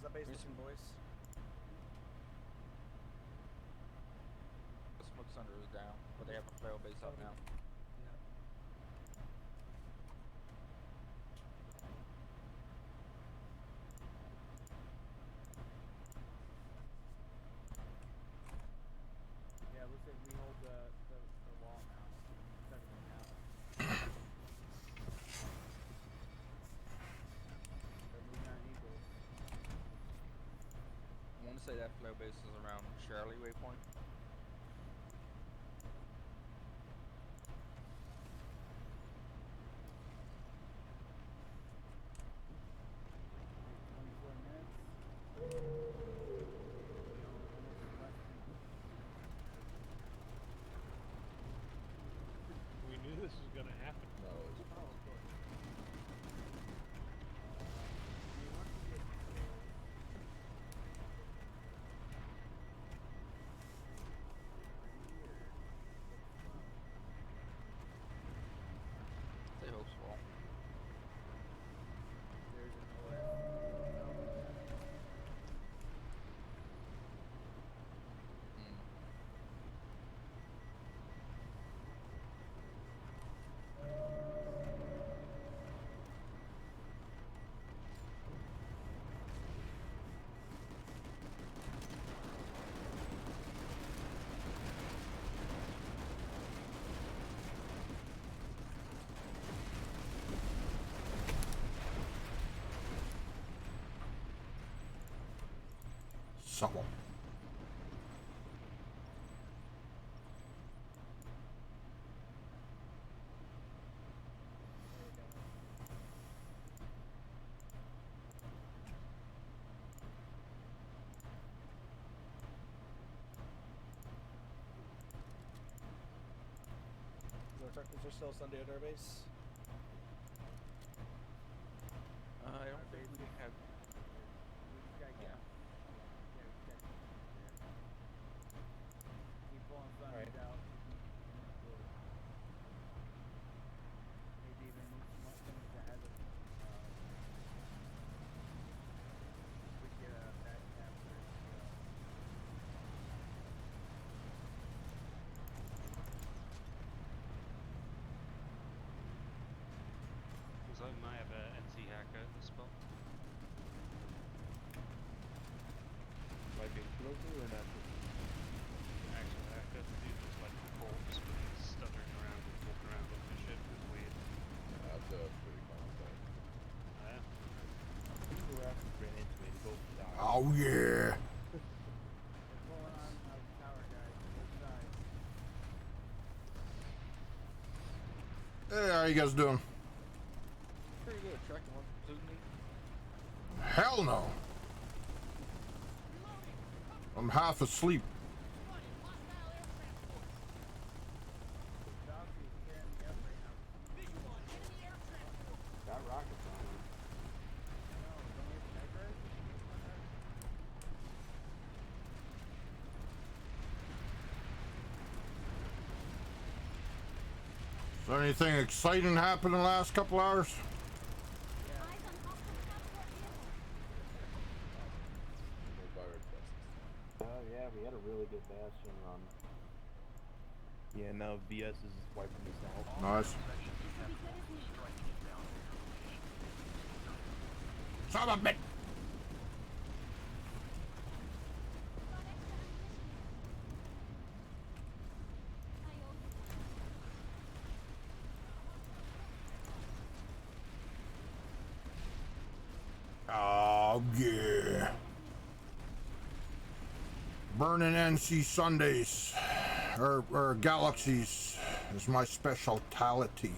that base looking, boys? The smoke thunder is down, but they have a flail base up now. Yeah, looks like we hold the wall now. Everything now. They're moving on Eagles. I want to say that flail base is around Shirley Waypoint. We knew this was going to happen. No, it's They hope so. There's an OS. Someone. Is there still Sunday at our base? I don't think we have. Keep pulling Sundays Alright. out. Maybe even move some things ahead of we get a back capture. Looks like we might have an NC hacker at this spot. might be local or not. Actual hacker, dude looks like a corpse, but he's stuttering around and walking around on the ship. It's weird. That's a pretty common thing. Yeah. People were actually ran into me to go down. Oh yeah. They're pulling on tower guys on both sides. Hey, how you guys doing? Pretty good. Tracking one shooting me. Hell no. I'm half asleep. That rocket's on. Is there anything exciting happened in the last couple hours? Yeah, we had a really good bastion run. Yeah, now VS is wiping this out. Nice. Son of a bitch! Oh yeah. Burning NC Sundays or Galaxies is my specialty.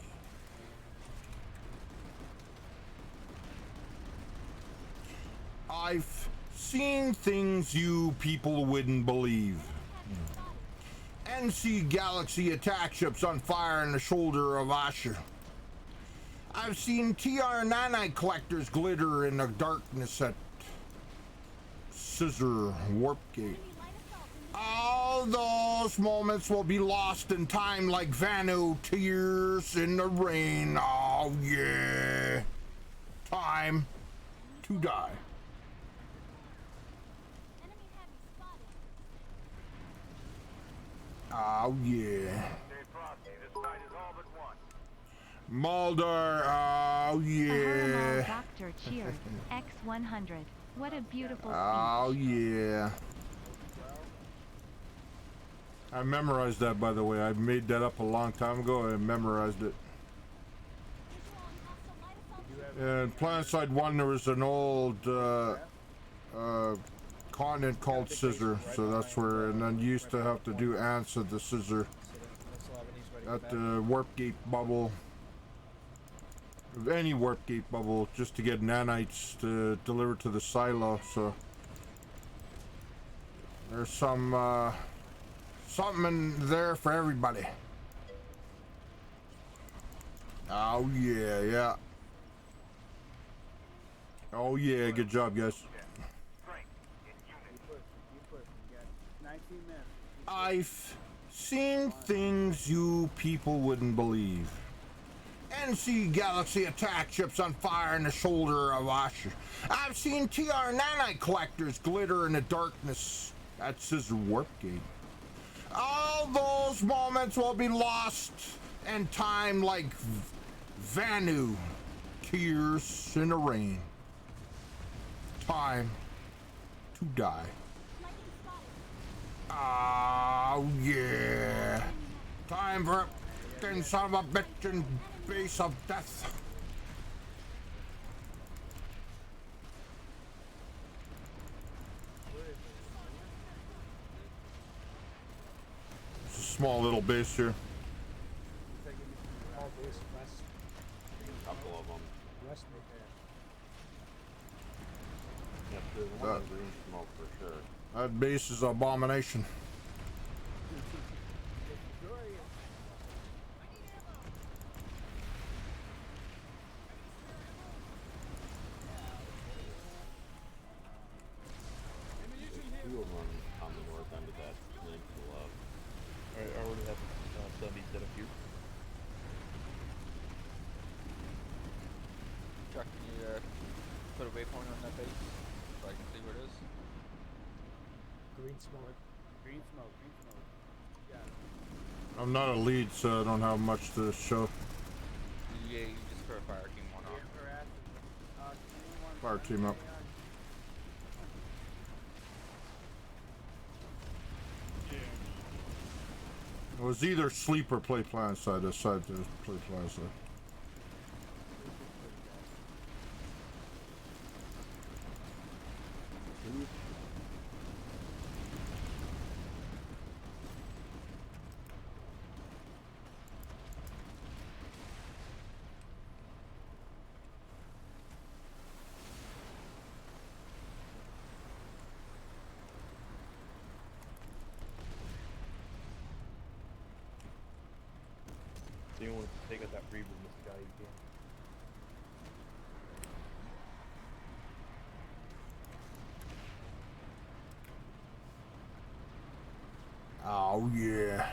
I've seen things you people wouldn't believe. NC Galaxy attack ships on fire in the shoulder of Asher. I've seen TR nanite collectors glitter in the darkness at Scissor Warp Gate. All those moments will be lost in time like Vanu tears in the rain. Oh yeah. Time to die. Oh yeah. Stay frosty. This fight is all but won. Mulder, oh yeah. Dr. Cheered, X100. What a beautiful Oh speech. yeah. I memorized that, by the way. I made that up a long time ago. I memorized it. In Planetside 1, there was an old continent called Scissor, so that's where, and then you used to have to do ants at the Scissor, at the warp gate bubble, any warp gate bubble, just to get nanites to deliver to the silo. So there's some something in there for everybody. Oh yeah, yeah. Oh yeah, good job, guys. I've seen things you people wouldn't believe. NC Galaxy attack ships on fire in the shoulder of Asher. I've seen TR nanite collectors glitter in the darkness at Scissor Warp Gate. All those moments will be lost in time like Vanu, tears in the rain. Time to die. Oh yeah. Time for a son of a bitch in base of death. It's a small little base here. Couple of them. Yep, there's one in green smoke for sure. That base is an abomination. Two of them on the north end of that peninsula. I already have Sunday set up here. Chuck, can you put a waypoint on that base so I can see where it is? Green smoke. Green smoke. Green smoke. Yeah. I'm not a lead, so I don't have much to show. Yeah, you just throw a fire team one off. Fire team up. It was either sleep or play Planetside. I decided to play Planetside. So you want to take out that free room with the guy you can. Oh yeah.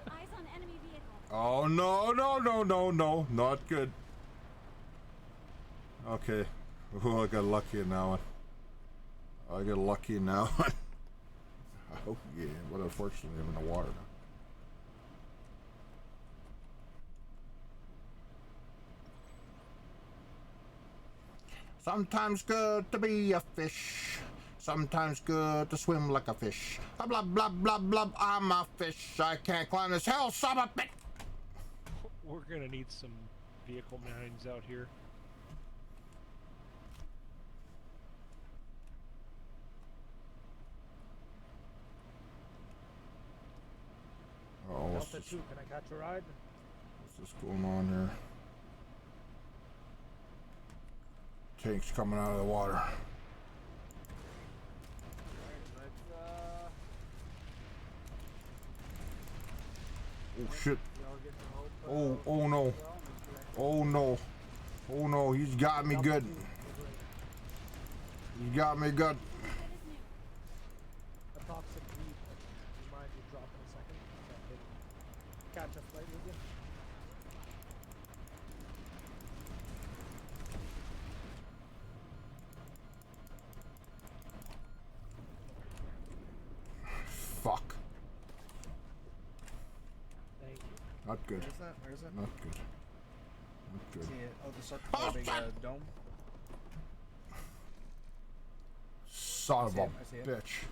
Eyes on enemy vehicle. Oh no, no, no, no, no, not good. Okay. Oh, I got lucky in that one. I got lucky in that one. Oh yeah, but unfortunately I'm in the water now. Sometimes good to be a fish. Sometimes good to swim like a fish. Blah blah blah blah. I'm a fish. I can't climb this hill, son of a bitch. We're gonna need some vehicle mines out here. Oh, what's Delta this, 2, can I catch a ride? what's this going on here? Tanks coming out of the water. Oh shit. Oh, oh no. Oh no. Oh no, he's got me good. He's got me good. A toxic lead. Do you mind you drop in a second? So I can catch a flight with you? good. Where is that? Where is it? Not good. Not good. See it? Oh, the circle big dome. Son of a I see it. bitch.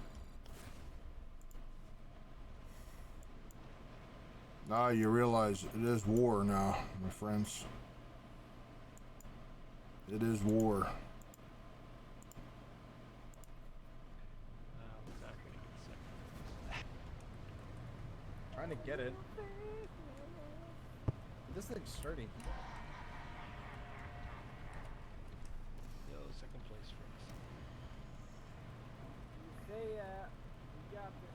Now you realize it is war now, my friends. It is war. We're not gonna get second. Trying to get it. This thing's sturdy. Yo, second place for us. Say, we got it.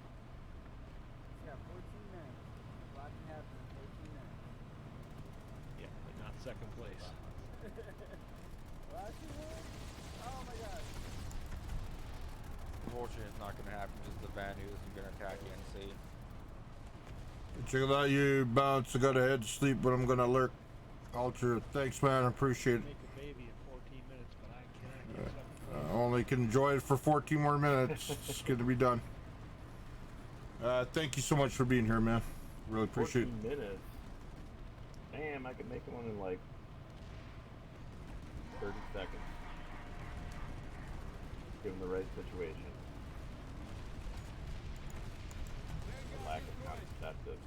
Yeah, 14 minutes. A lot can happen in 14 minutes. Yeah, but not second place. Last year? Oh my god. Unfortunately, it's not gonna happen because the van isn't gonna attack NC. Check it out, you bounce. I gotta head to sleep, but I'm gonna lurk. Ultra, thanks, man. I appreciate it. Make a baby in 14 minutes, but I cannot get second I place. only can enjoy it for 14 more minutes. It's gonna be done. Thank you so much for being here, man. Really appreciate it. 14 minutes. Damn, I could make one in like 30 seconds. Given the right situation. The lack of contraceptive.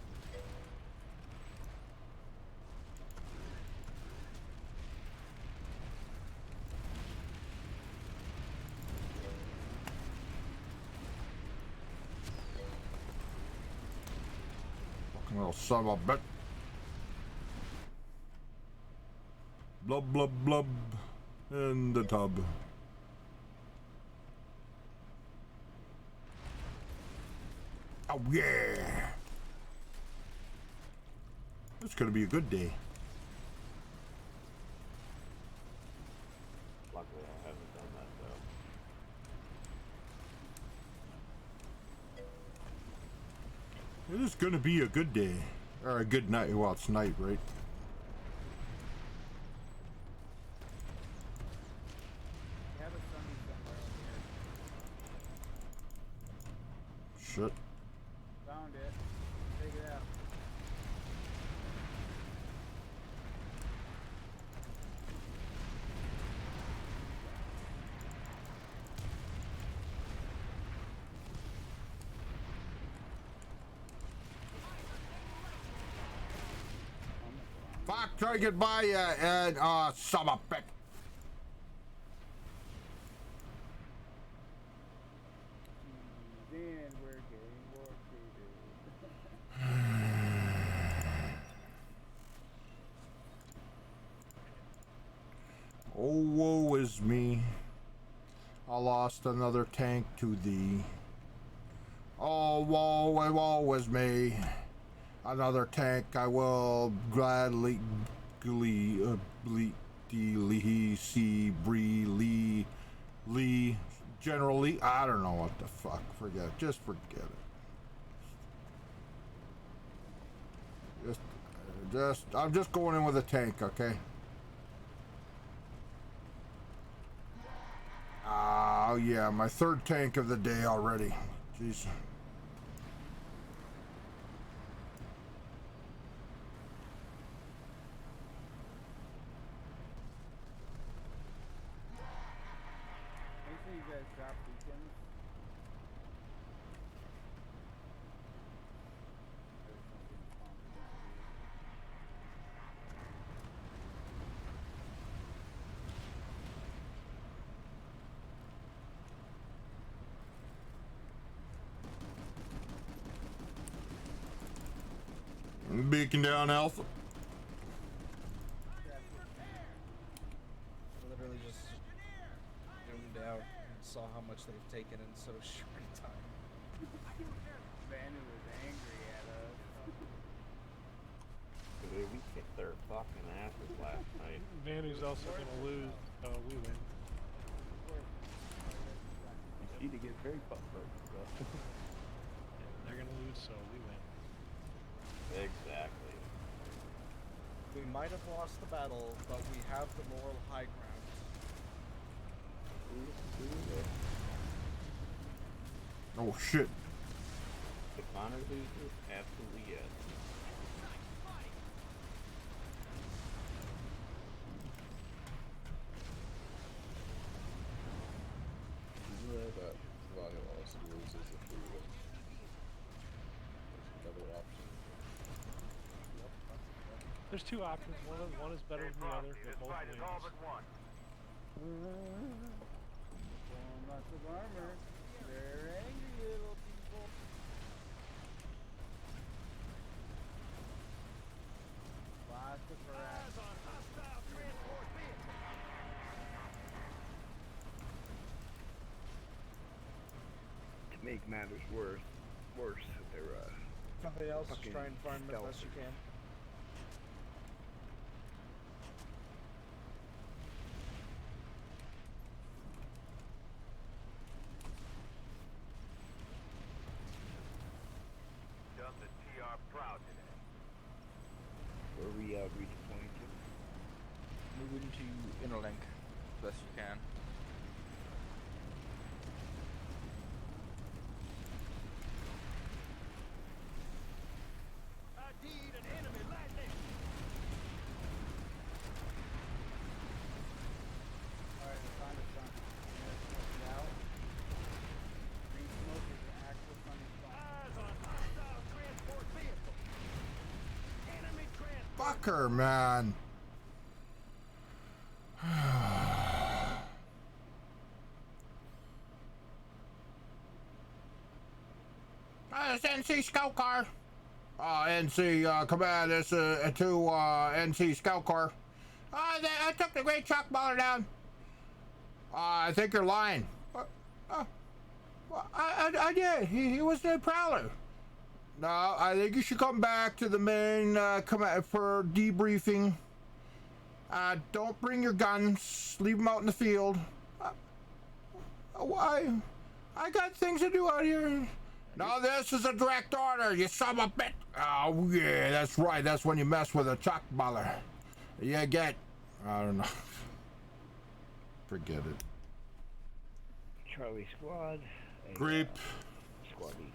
Fucking little son of a bitch. Blub, blub, blub. In the tub. Oh, yeah. It's gonna be a good day. Luckily, I haven't done that though. It is gonna be a good day. Or a good night. Well, it's night, right? We have a sunny somewhere over here. Shit. Found it. Take it out. Fuck, try to get by and son of a bitch. Then we're getting warpated. Oh, woe is me. I lost another tank to thee. Oh, woe is me. Another tank I will gladly see Lee generally. I don't know what the fuck. Forget it. Just forget it. I'm just going in with a tank, okay? Oh yeah, my third tank of the day already. Jeez. Make sure you guys drop beacons. There's something spawned against you. Beacon down, Alpha. Literally just zoomed out and saw how much they've taken in so short a time. Vanny was angry at us. Dude, we kicked their fucking asses last night. Vanu's also gonna lose. We win. You need to get very fucked up. They're gonna lose, so we win. Exactly. We might have lost the battle, but we have the moral high ground. Oh shit. If Connor loses, absolutely yes. There's two options. One is better than the other. They're both Fight is all wins. but one. Full lots of armor. They're angry little people. Lots of harassment. To make matters worse, they're Somebody else is fucking trying to find them as best you stealthers. can. Done the TR proud today. where we redeploying to. Moving to Interlink best you can. Alright, I found it, son. There's smoke out. Green smoke is an actual sunny spot. Fuck her, man. It's NC Scout Car. NC command is to NC Scout Car. I took the great Chuckballer down. I think you're lying. I did. He was the Prowler. No, I think you should come back to the main command for debriefing. Don't bring your guns. Leave them out in the field. Why? I got things to do out here. No, this is a direct order, you son of a bitch. Oh, yeah, that's right. That's when you mess with a Chuckballer. You get... I don't know. Forget it. Charlie Squad. Creep. Squad leading.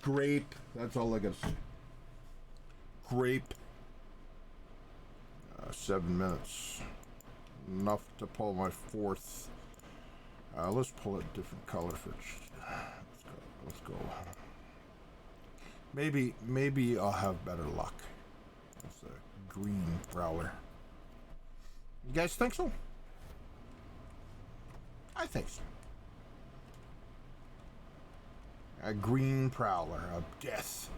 Grape. That's all I gotta say. Grape. 7 minutes. Enough to pull my fourth. Let's pull a different color for. Let's go. Maybe I'll have better luck. It's a green Prowler. You guys think so? I think so. A green Prowler of death.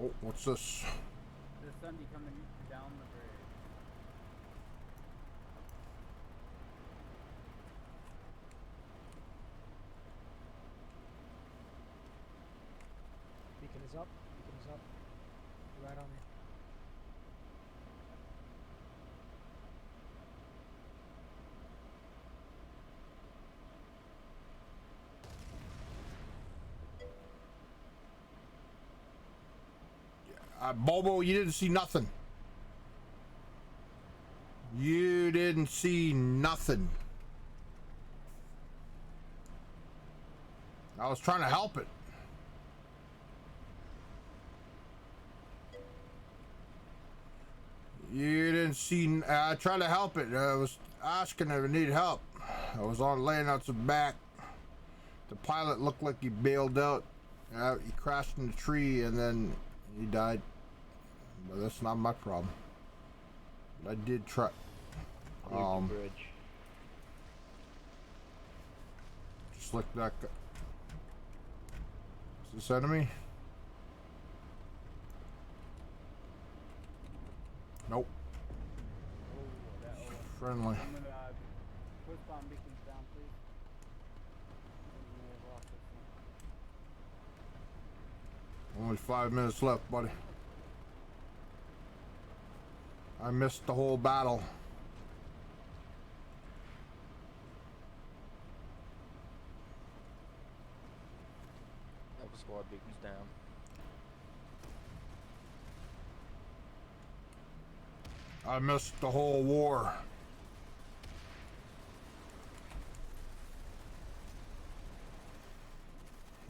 Oh, what's this? There's Sunday coming down the bridge. Beacon is up. Beacon is up. Right on me. Bobo, you didn't see nothing. You didn't see nothing. I was trying to help it. You didn't see. I tried to help it. I was asking if it needed help. I was on laying out some back. The pilot looked like he bailed out. He crashed in the tree and then he died. But that's not my problem. But I did try. Bridge. Just like that guy. Is this enemy? Nope. Friendly. I'm gonna push bomb beacons down, please. We may have lost this one. Only 5 minutes left, buddy. I missed the whole battle. That was squad beacons down. I missed the whole war.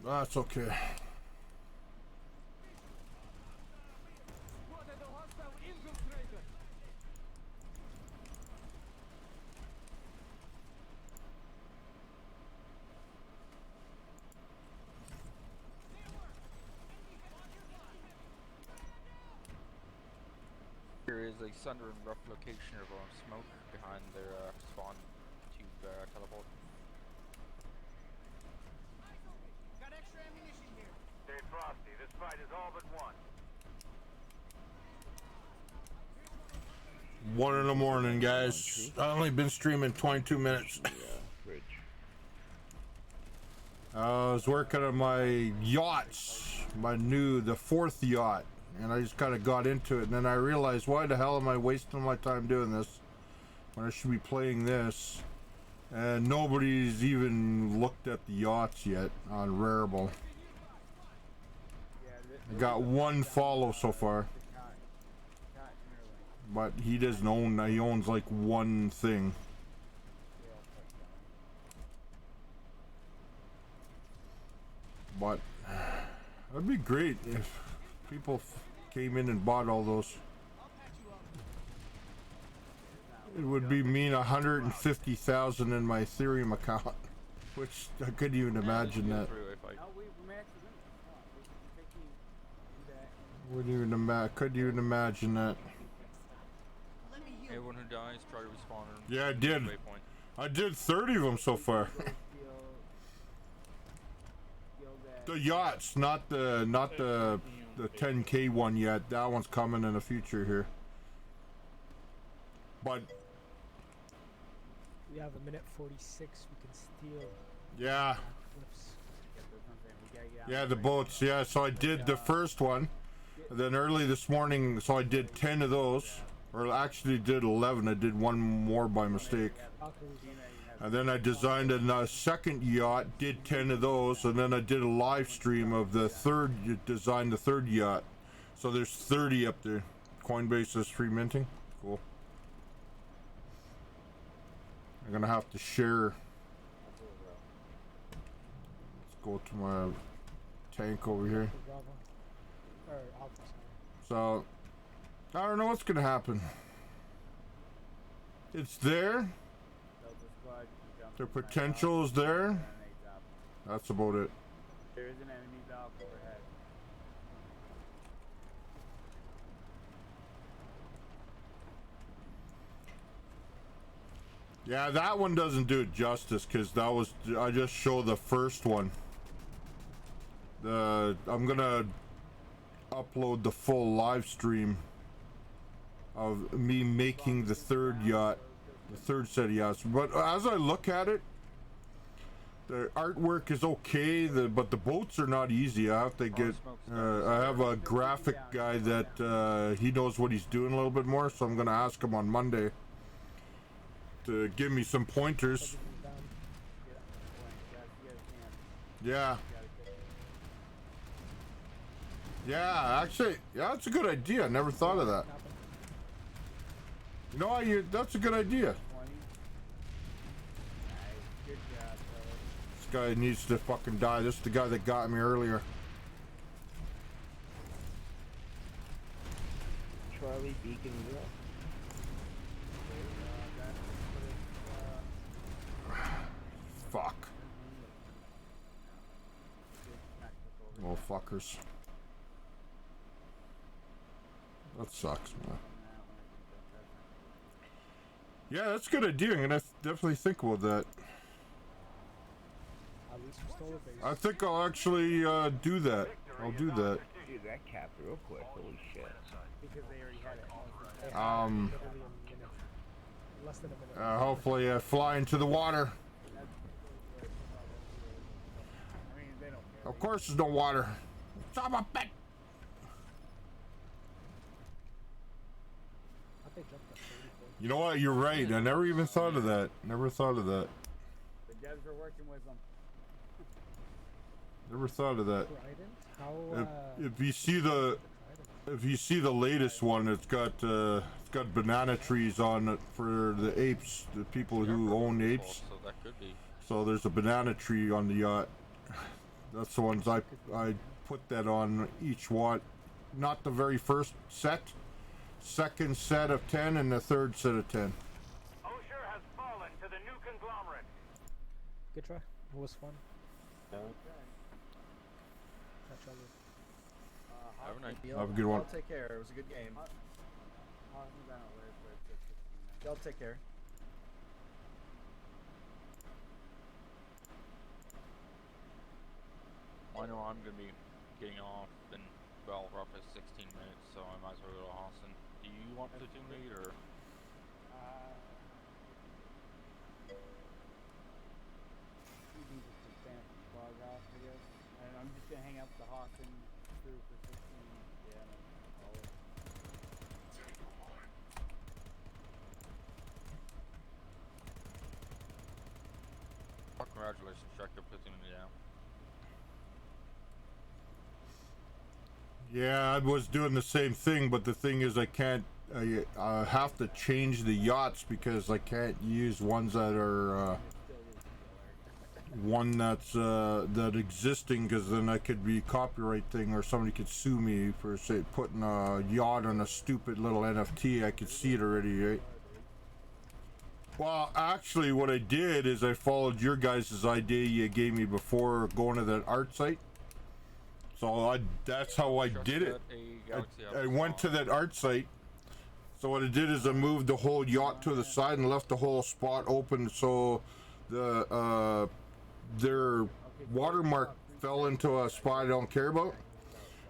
That's okay. least under a rough location or blowing smoke behind their spawn tube teleport. Got extra ammunition here. Stay frosty. This fight is all but won. 1 in the morning, guys. I've only been streaming 22 minutes. I was working on my yachts, the 4th yacht, and I just kind of got into it, and then I realized, why the hell am I wasting my time doing this when I should be playing this? And nobody's even looked at the yachts yet on Rarible. I got 1 follow so far, but he doesn't own. He owns like 1 thing. But that'd be great if people came in and bought all those. It would be mean 150,000 in my Ethereum account, which I couldn't even imagine that. Couldn't even imagine that. Everyone who dies, try to respawn. Yeah, I did. I did 30 of them so far. The yachts, not the 10K one yet. That one's coming in the future here. But we have a minute 46. We can steal. Yeah. Cliffs. Yeah, the boats. Yeah, so I did the first one. And then early this morning, so I did 10 of those. Or actually did 11. I did 1 more by mistake. And then I designed a second yacht, did 10 of those, and then I did a live stream of the designed the 3rd yacht. So there's 30 up there. Coinbase is free minting. Cool. I'm gonna have to share. Let's go to my tank over here. So, I don't know what's gonna happen. It's there. The potential is there. That's about it. There is an enemy valve overhead. Yeah, that one doesn't do it justice because that was, I just show the first one. I'm gonna upload the full live stream of me making the 3rd yacht. The 3rd set of yachts. But as I look at it, the artwork is okay, but the boats are not easy. I have to get, I have a graphic guy that he knows what he's doing a little bit more, so I'm going to ask him on Monday to give me some pointers. Yeah. Yeah, actually, yeah, that's a good idea. I never thought of that. You know, that's a good idea. This guy needs to fucking die. This is the guy that got me earlier. Charlie Beacon Fuck. Oh, fuckers. That sucks, man. Yeah, that's a good idea. I'm gonna definitely think about that. I think I'll actually do that. I'll do that. Dude, that capped real quick. Holy shit. Because they already had it. Less than a minute. Hopefully I fly into the water. Of course there's no water. Son of a bitch. You know what? You're right. I never even thought of that. Never thought of that. The devs are working with them. Never thought of that. How, if you see the latest one, it's got banana trees on it for the apes, the people who own apes. So that could be. So there's a banana tree on the yacht. That's the ones I put that on each yacht. Not the very first set. Second set of 10 and the 3rd set of 10. Osher has fallen to the new conglomerate. Good try. It was fun. Have a nice Have a good one. I'll take care. It was a good game. How Austin's on alert for it took 15 minutes. Y'all take care. I know I'm gonna be getting off in, well, roughly 16 minutes, so I might as well go to Austin. Do you want platoon lead, or? You can just expand the fog off, I guess. And I'm just gonna hang out with the Austin crew for 16. Yeah, no, all it. Well, congratulations, Chuck, you're platoon lead now. Yeah, I was doing the same thing, but the thing is, I can't. I have to change the yachts because I can't use ones that are one that's that existing, because then that could be copyright thing, or somebody could sue me for say putting a yacht on a stupid little NFT. I could see it already, right? Well, actually, what I did is I followed your guys' idea you gave me before going to that art site. So that's how I did it. I went to that art site. So what I did is I moved the whole yacht to the side and left the whole spot open, so the their watermark fell into a spot I don't care about.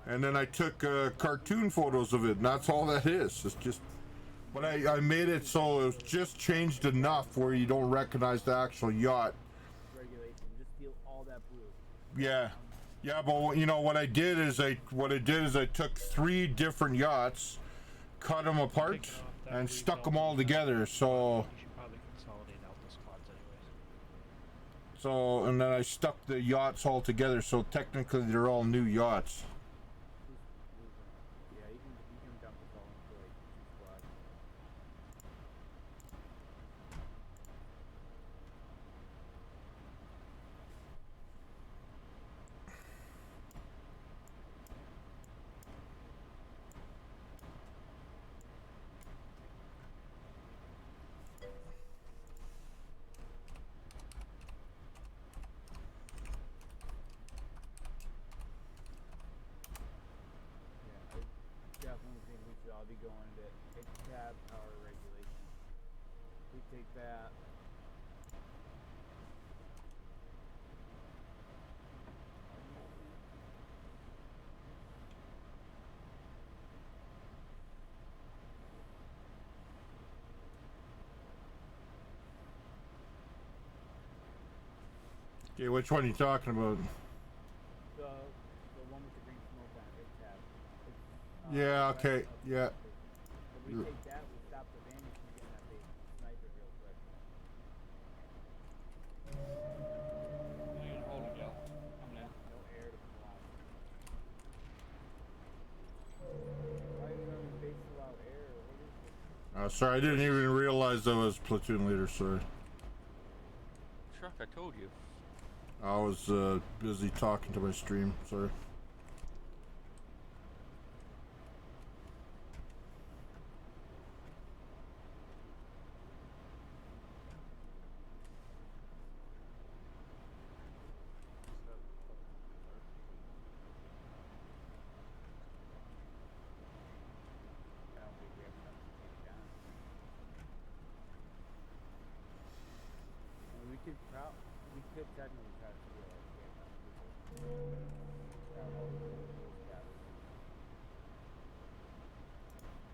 And then I took cartoon photos of it, and that's all that is. It's just, but I made it so it was just changed enough where you don't recognize the actual yacht. Regulation, just steal all that blue. Yeah. Yeah, but you know what I did is I took 3 different yachts, cut them apart, and stuck them all together. So, You should probably consolidate out the squads anyways. so and then I stuck the yachts all together. So technically, they're all new yachts. Yeah, you can dump this all into like 2 squads. Yeah, I definitely think we should all be going to tab power regulation. We take that. Okay, which one are you talking about? The one with the green smoke on it, tab. It's, Yeah. right Okay. up Yeah. If we take that, we stop the bandits from getting that base sniper real quick. Hold it, Gil. I'm in. No air to come along. Why is our base allow air? What is it? Sorry, I didn't even realize I was platoon leader. Sorry, Chuck, I told you. I was busy talking to my stream. Sorry. I don't think we have enough to take down. And we could technically try to steal our game out of people. Grab all those cabins.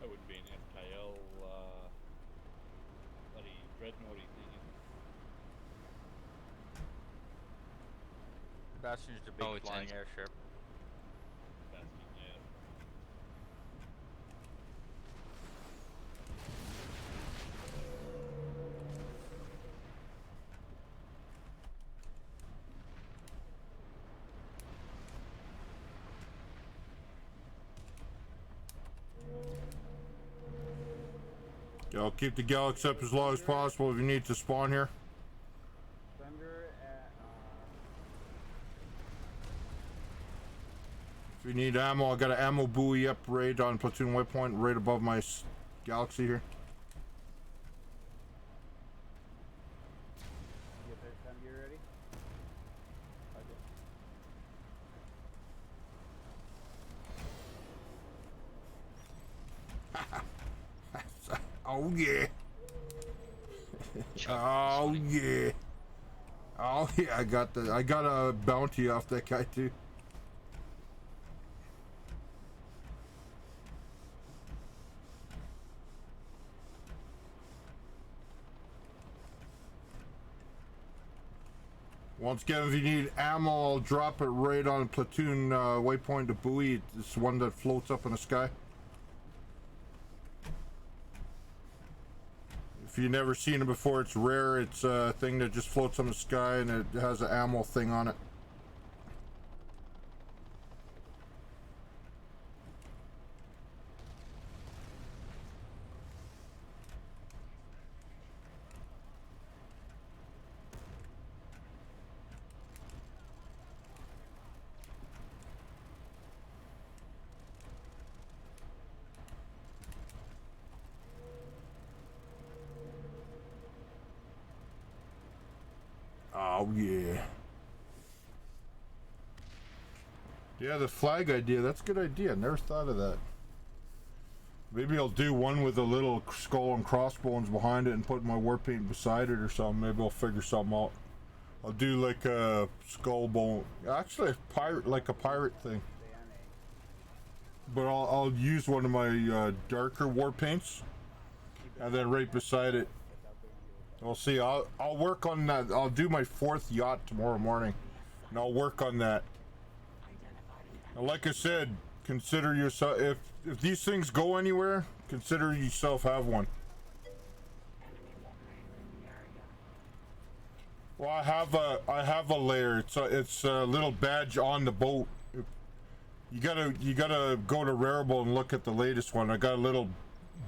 That would be an FKL, bloody dreadnoughty thing. Bastion's the big Oh, it's flying in- airship. Bastion, yeah. Okay, I'll keep the Galaxy up as long as possible if you need to spawn here. Thunder at If you need ammo, I got an ammo buoy up right on platoon waypoint, right above my Galaxy here. get there, Thunder, you ready? Okay. Oh yeah. Chuck, Oh sorry. yeah. Oh yeah, I got a bounty off that guy too. Once again, if you need ammo, I'll drop it right on platoon waypoint to buoy. It's one that floats up in the sky. If you've never seen it before, it's rare. It's a thing that just floats on the sky and it has an ammo thing on it. Oh yeah. Yeah, the flag idea, that's a good idea. Never thought of that. Maybe I'll do one with a little skull and crossbones behind it and put my war paint beside it or something. Maybe I'll figure something out. I'll do like a skull bone, actually a pirate, like a pirate thing. But I'll use one of my darker war paints, and then right beside it. We'll see. I'll work on that. I'll do my 4th yacht tomorrow morning, and I'll work on that. And like I said, consider yourself, if these things go anywhere, consider yourself have one. Well, I have a layer. It's a little badge on the boat. You gotta go to Rarible and look at the latest one. I got a little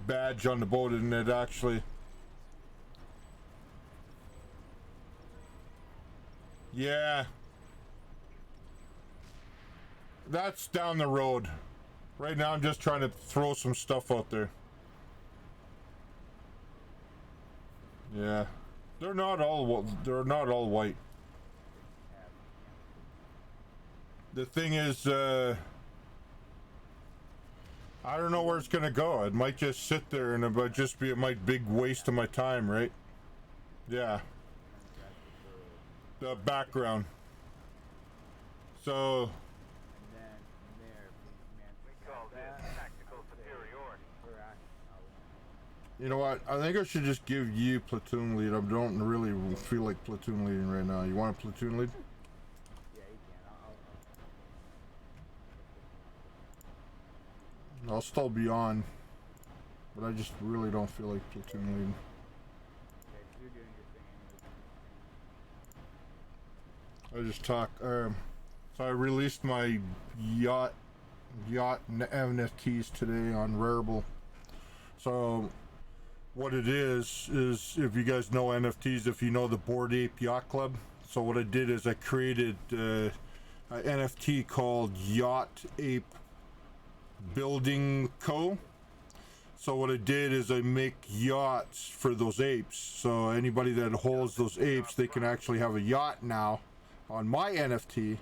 badge on the boat, and it actually. Yeah. That's down the road. Right now I'm just trying to throw some stuff out there. Yeah. They're not all white. The thing is, I don't know where it's gonna go. It might just sit there and it might just be a big waste of my time, right? Yeah. The background. So you know what? I think I should just give you platoon lead. I don't really feel like platoon leading right now. You want a platoon lead? Yeah, you can. I'll still be on, but I just really don't feel like platoon leading. Okay, so you're doing your thing. I just talk. So I released my yacht NFTs today on Rarible. So what it is if you guys know NFTs, if you know the Bored Ape Yacht Club. So what I did is I created an NFT called Yacht Ape Building Co. So what I did is I make yachts for those apes. So anybody that holds those apes, they can actually have a yacht now on my NFT.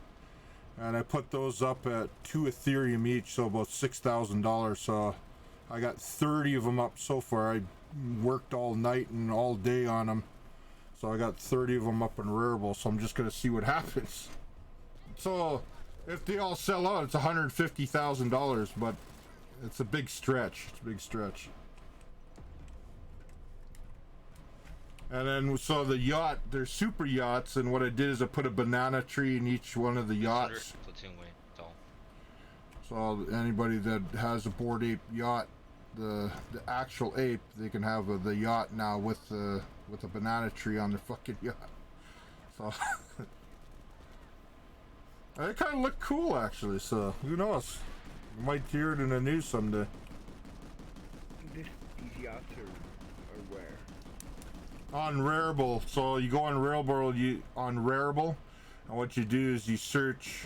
And I put those up at 2 Ethereum each, so about $6,000. So I got 30 of them up so far. I worked all night and all day on them. So I got 30 of them up in Rarible, so I'm just gonna see what happens. So if they all sell out, it's $150,000, but it's a big stretch. It's a big stretch. And then, so the yacht, they're super yachts, and what I did is I put a banana tree in each one of the yachts. Platoon weight, that's So all. anybody that has a Bored Ape yacht, the actual ape, they can have the yacht now with a banana tree on their fucking yacht. So it kind of looked cool actually. So who knows? You might hear it in the news someday. These yachts are where? On Rarible. So you go on Rarible, and what you do is you search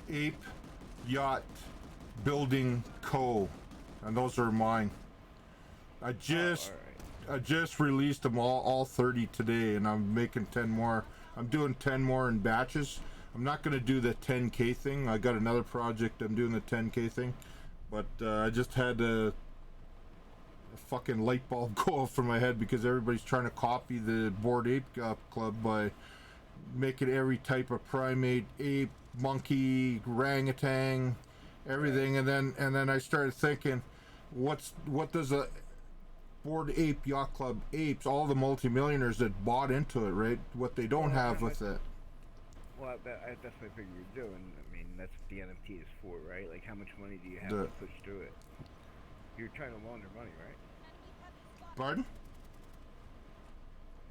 Ape Yacht Building Co. And those are mine. I just released them all 30 today, and I'm making 10 more. I'm doing 10 more in batches. I'm not gonna do the 10K thing. I got another project I'm doing the 10K thing, but I just had to a fucking light bulb go off from my head because everybody's trying to copy the Bored Ape Club by making every type of primate, ape, monkey, orangutan, everything, and then I started thinking, what does a Bored Ape Yacht Club apes, all the multimillionaires that bought into it, right? What they don't have with it. Well, that's what I figure you're doing. I mean, that's what the NFT is for, right? Like, how much money do you have to push through it? You're trying to launder money, right? Pardon?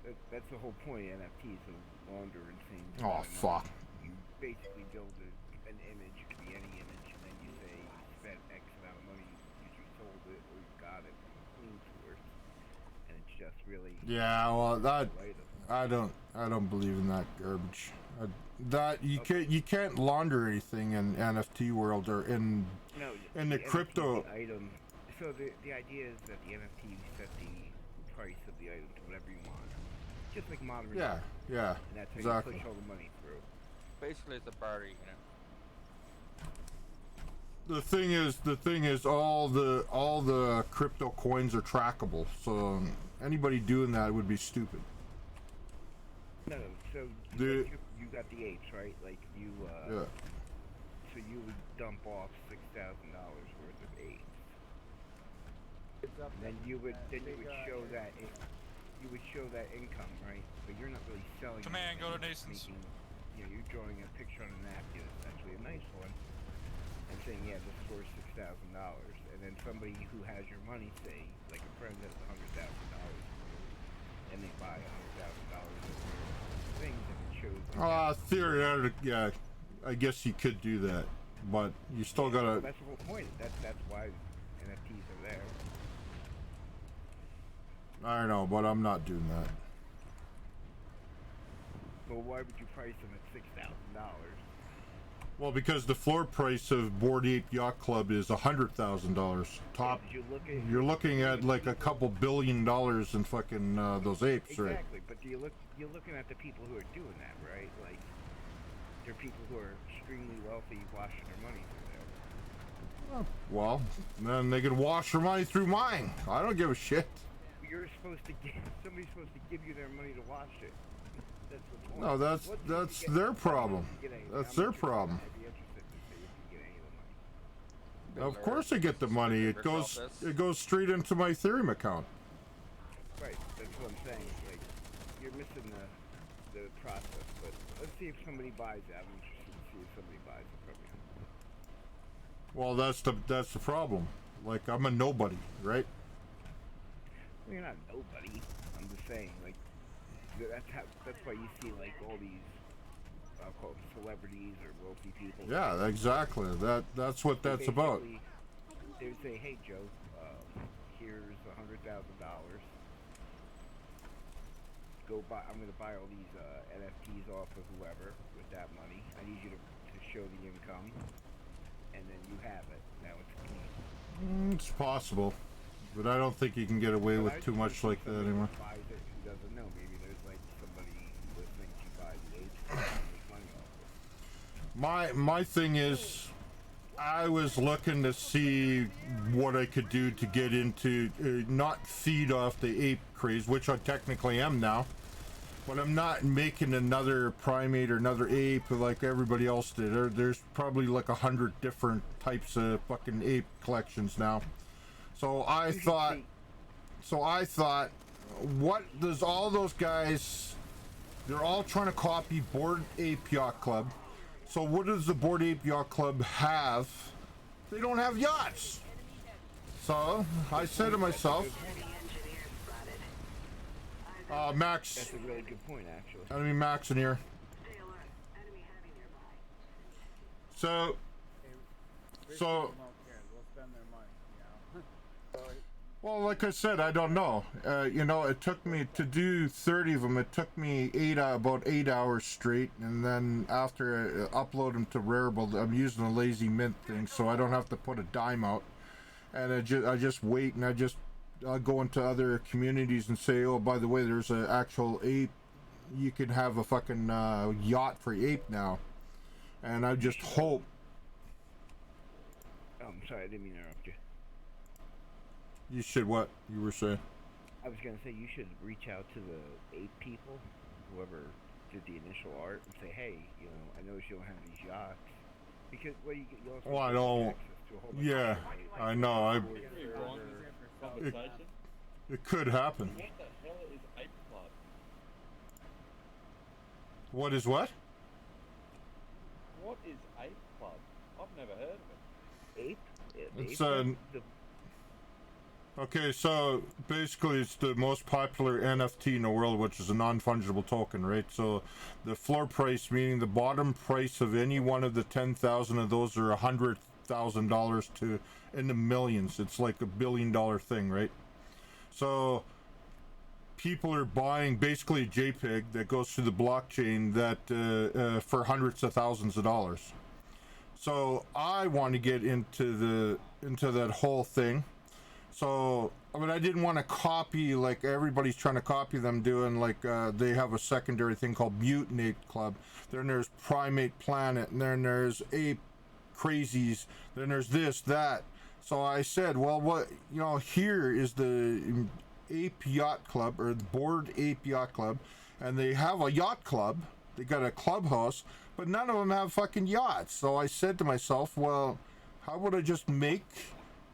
That's the whole point of NFTs, to launder insane. Oh, fuck. You basically build an image, it could be any image, and then you say you spent X amount of money because you sold it or you got it from a clean source, and it's just really. Yeah, well, that I don't believe in that garbage. That you can't launder anything in NFT world or in the crypto. Item. So the idea is that the NFT set the price of the item to whatever you want, just like modern. Yeah, yeah, and that's how exactly. you push all the money through. Basically, it's a barter, you know. The thing is, all the crypto coins are trackable. So anybody doing that would be stupid. No, so you got the apes, right? Like you. Yeah. So you would dump off $6,000 worth of apes. And then you would show that income, right? But you're not really selling. Command, go to Nason's. Nason's. You're drawing a picture on a napkin, essentially a nice one, and saying, yeah, this is worth $6,000. And then somebody who has your money, say, like a friend has $100,000, and they buy $100,000 of things, and it shows. Theoretically, yeah, I guess you could do that, but you still gotta. That's the whole point. That's why NFTs are there. I know, but I'm not doing that. But why would you price them at $6,000? Well, because the floor price of Bored Ape Yacht Club is $100,000 top. You're looking at like a couple $1 billion in fucking those apes, exactly, right? Exactly, but you're looking at the people who are doing that, right? Like, they're people who are extremely wealthy, washing their money through there. Well, then they can wash their money through mine. I don't give a shit. You're supposed to somebody's supposed to give you their money to wash it. That's the point. No, that's their problem. That's their problem. Of course I get the money. It goes straight into my Ethereum account. Right, that's what I'm saying. Like, you're missing the process. But let's see if somebody buys it. I'm interested to see if somebody buys it from you. Well, that's the problem. Like, I'm a nobody, right? Well, you're not nobody. I'm just saying, like, that's why you see like all these I'll call them celebrities or wealthy people. Yeah, exactly. That's what that's about. They would say, "Hey Joe, here's $100,000. Go buy. I'm going to buy all these NFTs off of whoever with that money. I need you to show the income, and then you have it. Now it's clean." It's possible, but I don't think you can get away with too much like that anymore. Buys it, who doesn't know? Maybe there's like somebody listening to buy the apes and make money off it. My thing is, I was looking to see what I could do to get into, not feed off the ape craze, which I technically am now, but I'm not making another primate or another ape like everybody else did. There's probably like 100 different types of fucking ape collections now. So I thought, what does all those guys, they're all trying to copy Bored Ape Yacht Club. So what does the Bored Ape Yacht Club have? They don't have yachts. So I said to myself, Max. That's a really good point, actually. Enemy Max in here. So. Well, like I said, I don't know. You know, it took me to do 30 of them. It took me about 8 hours straight, and then after I upload them to Rarible, I'm using a lazy mint thing, so I don't have to put a dime out. And I just wait, and I'll go into other communities and say, oh, by the way, there's an actual ape. You can have a fucking yacht for ape now, and I just hope. Oh, I'm sorry, I didn't mean to interrupt you. You should what? You were saying? I was gonna say you should reach out to the 8 people, whoever did the initial art, and say, hey, you know, I noticed you don't have these yachts. Because, well, you also Well, I get don't. access to a whole bunch Yeah, of I know. Conversation? It could happen. What the hell is Ape Club? What is what? What is Ape Club? I've never heard of it. Ape? It's the okay, so basically it's the most popular NFT in the world, which is a non-fungible token, right? So the floor price, meaning the bottom price of any one of the 10,000 of those are $100,000 to in the millions. It's like $1 billion thing, right? So people are buying basically a JPEG that goes through the blockchain that for hundreds of thousands of dollars. So I want to get into that whole thing. So, I mean, I didn't want to copy like everybody's trying to copy them doing like they have a secondary thing called Mutant Ape Club. Then there's Primate Planet, and then there's Ape Crazies. Then there's this, that. So I said, well, what, you know, here is the Ape Yacht Club, or the Board Ape Yacht Club, and they have a yacht club. They got a clubhouse, but none of them have fucking yachts. So I said to myself, well, how would I just make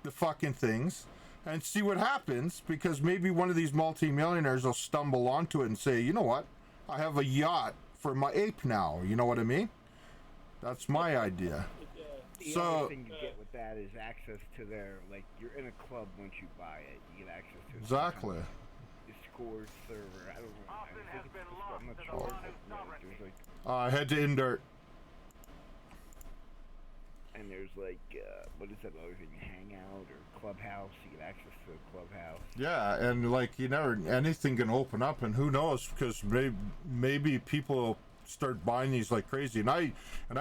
the fucking things and see what happens? Because maybe one of these multi-millionaires will stumble onto it and say, you know what, I have a yacht for my ape now. You know what I mean? That's my idea. The So other thing you get with that is access to their, like, you're in a club once you buy it. You get access to exactly. Discord server. I don't know. I think it's Discord. I'm not sure. But there's like, I had to indert. and there's like, what is that other thing? Hangout or Clubhouse. You get access to a Clubhouse. Yeah, and like you never, anything can open up, and who knows? Because maybe people start buying these like crazy, and I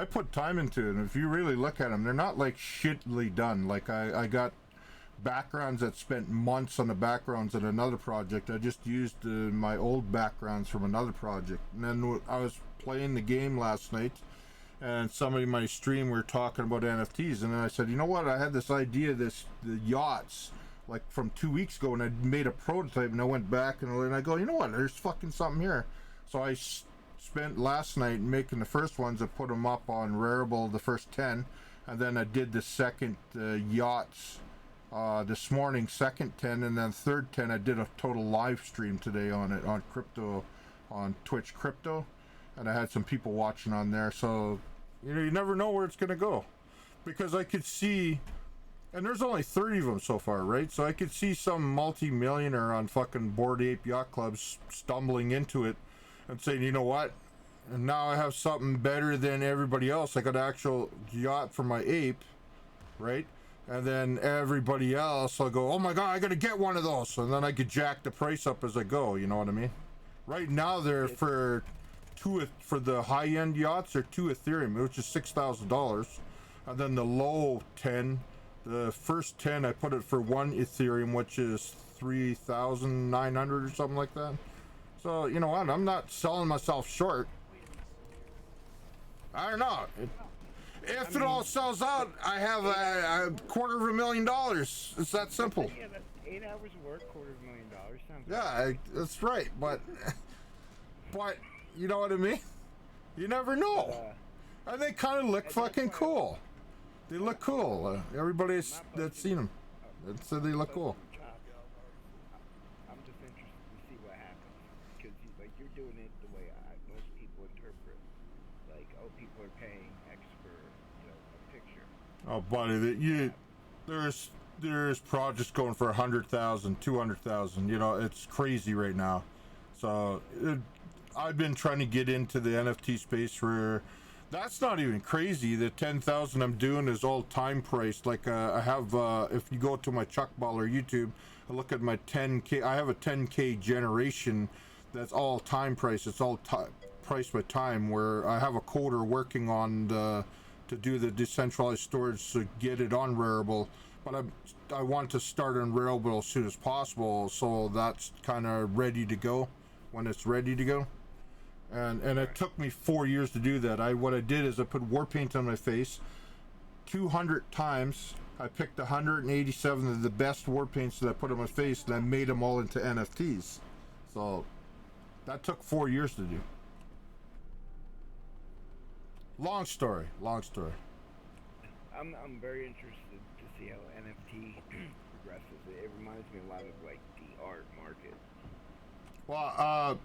put time into it. And if you really look at them, they're not like shittily done. Like I got backgrounds that spent months on the backgrounds in another project. I just used my old backgrounds from another project, and then I was playing the game last night, and somebody in my stream were talking about NFTs, and then I said, you know what? I had this idea, the yachts, like from 2 weeks ago, and I made a prototype, and I went back and I go, you know what? There's fucking something here. So I spent last night making the first ones. I put them up on Rarible, the first 10, and then I did the second yachts this morning, second 10, and then third 10 I did a total live stream today on it, on crypto, on Twitch Crypto, and I had some people watching on there. So you know, you never know where it's gonna go, because I could see, and there's only 30 of them so far, right? So I could see some multi-millionaire on fucking Bored Ape Yacht Clubs stumbling into it and saying, you know what, and now I have something better than everybody else. I got an actual yacht for my ape, right? And then everybody else will go, oh my god, I gotta get one of those, and then I could jack the price up as I go. You know what I mean? Right now they're for the high-end yachts, they're 2 Ethereum, which is $6,000, and then the low 10, the first 10, I put it for 1 Ethereum, which is 3,900 or something like that. So you know what? I'm not selling myself short. I don't know. If it all sells out, I have a $250,000. It's that simple. Yeah, that's 8 hours of work, $250,000. Sounds Yeah, that's right. But you know what I mean? You never know. And they kind of look fucking cool. They look cool. Everybody that's seen them said they look cool. I'm just interested to see what happens, because like you're doing it the way most people interpret. Like, oh, people are paying X for, you know, a picture. Oh, buddy, there's projects going for 100,000, 200,000. You know, it's crazy right now. So I've been trying to get into the NFT space for. That's not even crazy. The 10,000 I'm doing is all time priced. Like I have, if you go to my Chuckballer YouTube, I look at my 10K. I have a 10K generation that's all time priced. It's all priced by time. Where I have a coder working on to do the decentralized storage to get it on Rarible, but I want to start on Rarible as soon as possible. So that's kind of ready to go when it's ready to go. And it took me 4 years to do that. What I did is I put Warpaint on my face 200 times, I picked 187 of the best war paints that I put on my face, and I made them all into NFTs. So that took 4 years to do. Long story. I'm very interested to see how NFT progresses. It reminds me a lot of like the art market. Well,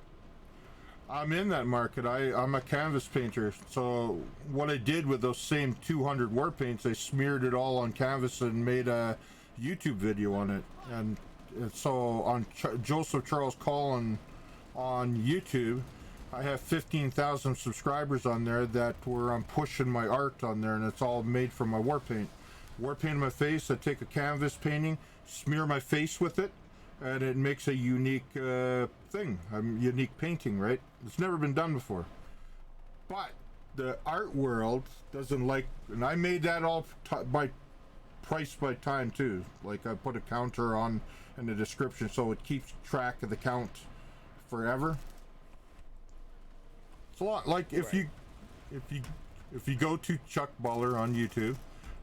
I'm in that market. I'm a canvas painter. So what I did with those same 200 war paints, I smeared it all on canvas and made a YouTube video on it. And so on Joseph Charles Collin on YouTube, I have 15,000 subscribers on there where I'm pushing my art on there, and it's all made from my war paint. War paint on my face, I take a canvas painting, smear my face with it, and it makes a unique thing, a unique painting, right? It's never been done before. But the art world doesn't like, and I made that all by price by time too. Like I put a counter on in the description so it keeps track of the count forever. It's a lot. Like if you go to Chuckballer on YouTube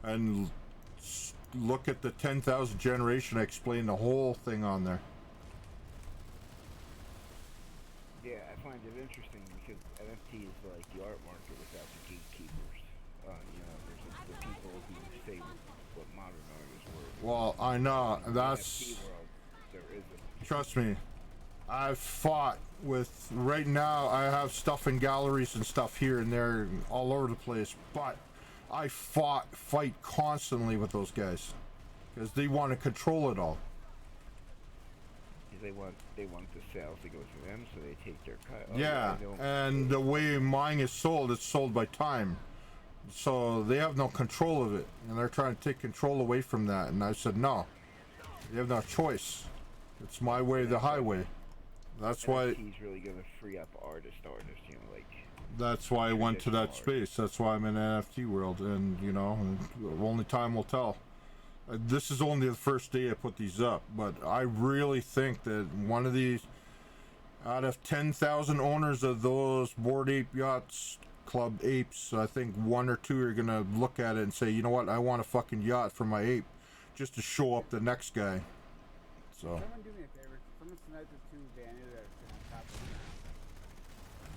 and look at the 10,000 generation, I explain the whole thing on there. Yeah, I find it interesting because NFT is like the art market without the gatekeepers. You know, there's just the people who say what modern art is worth. Well, I know In the that's. NFT world, there isn't. Trust me, I've fought with, right now I have stuff in galleries and stuff here and there all over the place, but I fight constantly with those guys because they want to control it all. They want the sales to go through them, so they take their cut. Yeah, and the way mine is sold, it's sold by time, so they have no control of it, and they're trying to take control away from that. And I said no, you have no choice. It's my way, the highway. That's why he's really gonna free up artists, you know, like. That's why I went to that space. That's why I'm in the NFT world, and you know, only time will tell. This is only the first day I put these up, but I really think that one of these, out of 10,000 owners of those Bored Ape Yachts Club apes, I think 1 or 2 are gonna look at it and say, you know what, I want a fucking yacht for my ape, just to show up the next guy. So. Someone do me a favor. Someone snipe the 2 Vanny that are sitting on top of me.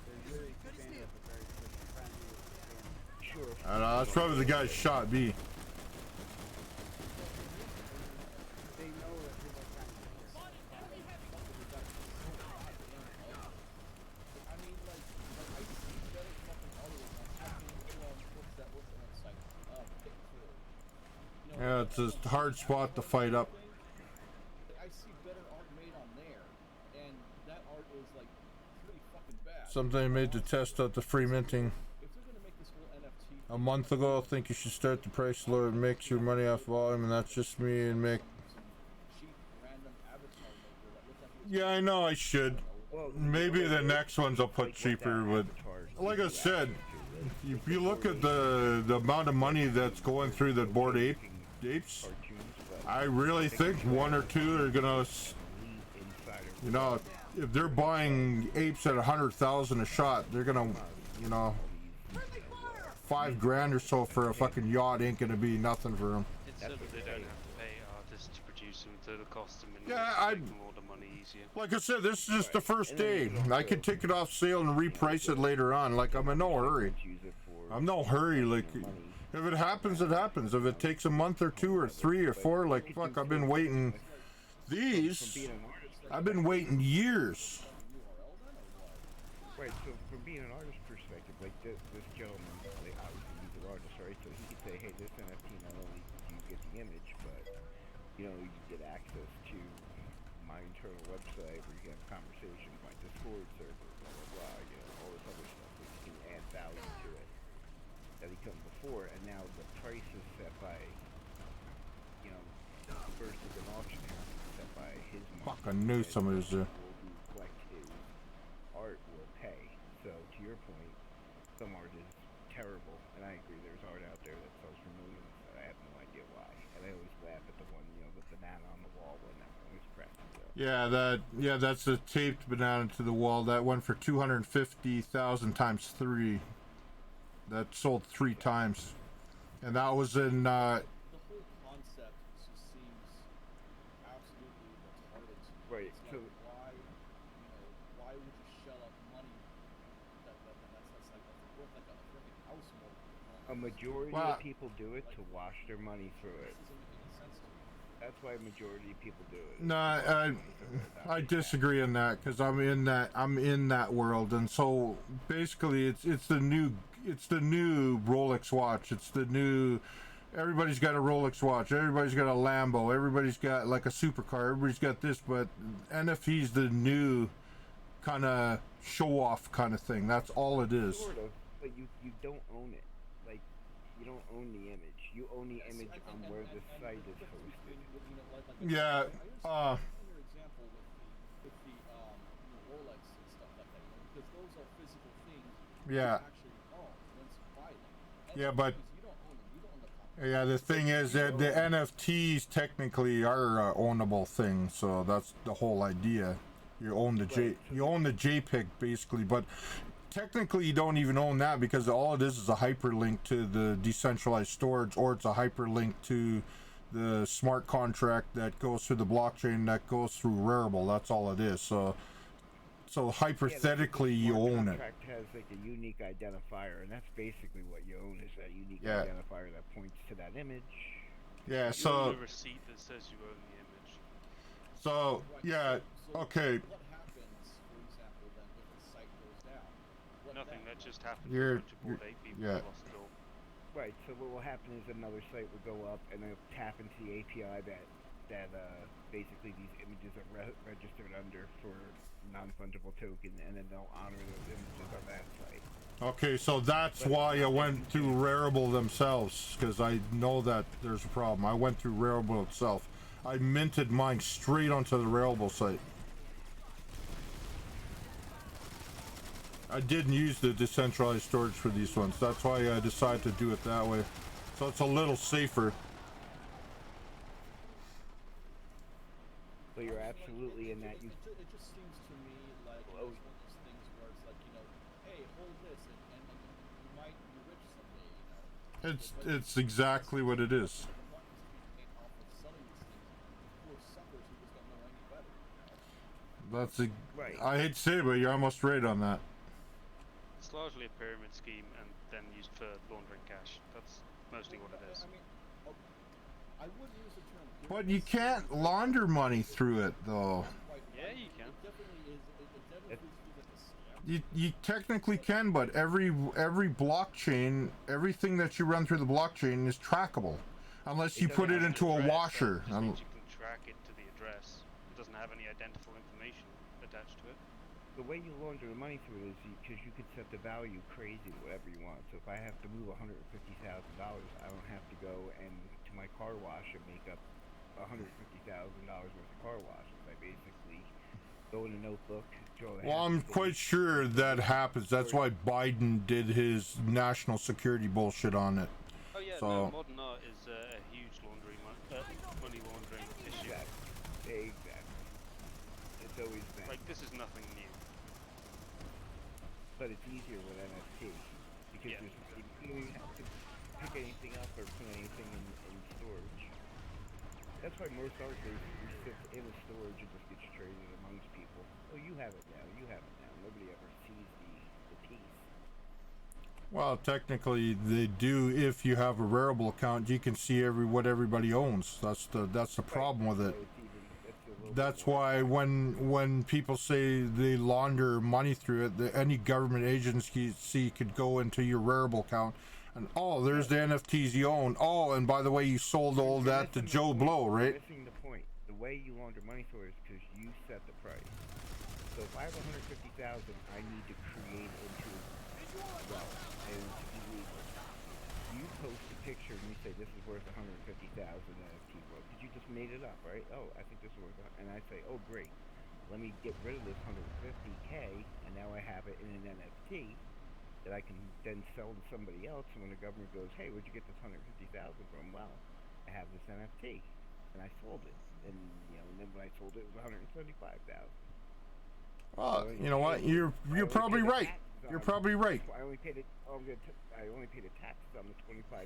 They're really expanding up a very quick friendly. Sure. I know, that's probably the guy shot me. They know that people are trying to get their I mean, like I see better fucking audio on what's that site? Peripherals. Yeah, it's a hard spot to fight up. I see better art made on there, and that art is like pretty fucking bad. Something I made to test out the free minting If they're gonna make this whole NFT a month ago. I think you should start the price low and makes your money off volume, and that's just me and make. cheap random avatar maker that looks like it was Yeah, I know I should. Maybe the next ones I'll put cheaper, but like I said, if you look at the amount of money that's going through the Bored Apes, I really think 1 or 2 are gonna, you know, if they're buying apes at 100,000 a shot, they're gonna, you know, $5,000 or so for a fucking yacht ain't gonna be nothing for them. It's so that they don't have to pay artists to produce them, so the cost of minimum Yeah, make them all the money easier. Like I said, this is just the first day. I could take it off sale and reprice it later on. Like, I'm in no hurry. I'm no hurry. Like, if it happens, it happens. If it takes a month or 2 or 3 or 4, like, fuck, I've been waiting. These, I've been waiting years. Right, so from being an artist perspective, like this gentleman, like, obviously he's an artist, right? So he could say, hey, this NFT, not only do you get the image, but, you know, you get access to my internal website where you can have conversations, my Discord server, blah, blah, blah, you know, all this other stuff. Like, you can add value to it that he couldn't before, and now the price is set by, you know, versus an auction house set by his market. Fuck, I knew somebody was there. Who collect his art will pay. So to your point, some art is terrible, and I agree. There's art out there that sells for millions. I have no idea why, and I always laugh at the one, you know, the banana on the wall when that one was pressed. Yeah, that's the taped banana to the wall. That went for 250,000 times 3. That sold 3 times, and that was in. the whole concept majority Well, of people do it to wash their money through it. That's why a majority of people do it. No, I disagree on that because I'm in that world, and so basically it's the new Rolex watch. It's the new. Everybody's got a Rolex watch. Everybody's got a Lambo. Everybody's got like a supercar. Everybody's got this, but NFT's the new kind of show off kind of thing. That's all it is. Sort of, but you don't own it. Like, you don't own the image. You own the image on where the site is hosted. Yeah. Your example with the Rolex and stuff like that, because those are physical things Yeah. you actually own once you buy them. Yeah, but You don't own them. You don't own the copy. yeah, the thing is that the NFTs technically are ownable things, so that's the whole idea. You own the you own the JPEG basically, but technically you don't even own that because all it is a hyperlink to the decentralized storage, or it's a hyperlink to the smart contract that goes through the blockchain that goes through Rarible. That's all it is. So hypothetically you own it. The contract has like a unique identifier, and that's basically what you own, is that unique Yeah. identifier that points to that image. Yeah, You so own a receipt that says you own the image. so yeah, okay. What happens, for example, then if the site goes down? Nothing, that just happened. You're- A bunch of bored ape people yeah. lost it all. Right. So what will happen is another site will go up and they'll tap into the API that basically these images are registered under for non-fungible token, and then they'll honor those images on that site. Okay, so that's why I went through Rarible themselves, because I know that there's a problem. I went through Rarible itself. I minted mine straight onto the Rarible site. I didn't use the decentralized storage for these ones. That's why I decided to do it that way. So it's a little safer. So you're absolutely in that. It just seems to me like it's one of those things where it's like, hey, hold this, and you might be rich someday, It's exactly what it is. That's a, Right. I hate to say it, but you're almost right on that. It's largely a pyramid scheme and then used for laundering cash. That's mostly what it is. I mean, I would use the term. But you can't launder money through it, though. Yeah, you can. It definitely is. It definitely feels like a scam. You technically can, but every blockchain, everything that you run through the blockchain is trackable, unless you put it into a washer. It means you can track it to the address. It doesn't have any identifiable information attached to it. The way you launder the money through it is because you could set the value crazy to whatever you want. So if I have to move $150,000, I don't have to go and to my car wash and make up $150,000 worth of car washes. I basically go in a notebook. Well, I'm quite sure that happens. That's why Biden did his national security bullshit on it. Oh yeah, So, no, modern art is a huge money laundering issue. Exactly. It's always been. Like, this is nothing new. But it's easier with NFT because Yeah. you don't have to pick anything up or put anything in storage. That's why most art sits in a storage and just gets traded amongst people. Oh, you have it now. You have it now. Nobody ever sees the piece. well, technically they do. If you have a Rarible account, you can see what everybody owns. That's the problem with it. So it's even, that's a little That's bit more. why when people say they launder money through it, any government agency could go into your Rarible account and, oh, there's the NFTs you own. Oh, and by the way, you sold all that to Joe Blow, right? You're missing the point. The way you launder money through it is because you set the price. So if I have $150,000, I need to create into and to be legal. You post a picture and you say this is worth $150,000 NFT worth, because you just made it up, right? Oh, I think this is worth, and I say, oh great, let me get rid of this $150K, and now I have it in an NFT that I can then sell to somebody else. And when the government goes, hey, where'd you get this $150,000 from? Well, I have this NFT, and I sold it, and and then when I sold it, it was $175,000. Well, you know what? You're probably right. You're probably right. I only paid it. I only paid a tax on the $25,000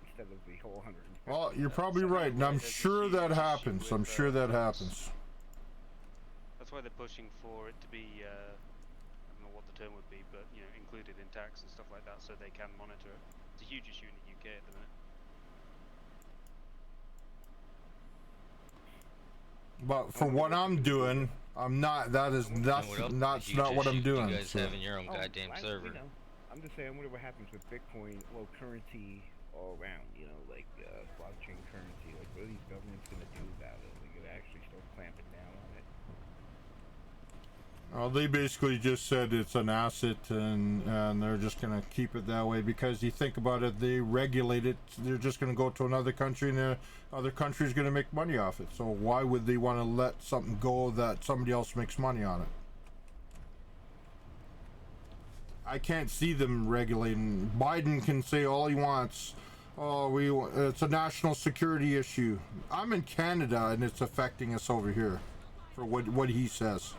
instead of the whole $150,000. Well, you're probably right, and I'm sure that happens. I'm sure that happens. That's why they're pushing for it to be, I don't know what the the term would be, but you know, included in tax and stuff like that, so they can monitor it. It's a huge issue in the UK at the minute. But for what I'm doing, I'm not. That's not what I'm doing. You guys so. having your own goddamn server. You know, I'm just saying, whatever happens with Bitcoin, well, currency all around, you know, like blockchain currency, like what are these governments gonna do about it? Like, gonna actually start clamping down on it? Well, they basically just said it's an asset, and they're just gonna keep it that way because you think about it, they regulate it. They're just gonna go to another country, and the other country's gonna make money off it. So why would they want to let something go that somebody else makes money on it? I can't see them regulating. Biden can say all he wants. Oh, it's a national security issue. I'm in Canada, and it's affecting us over here, for what he says.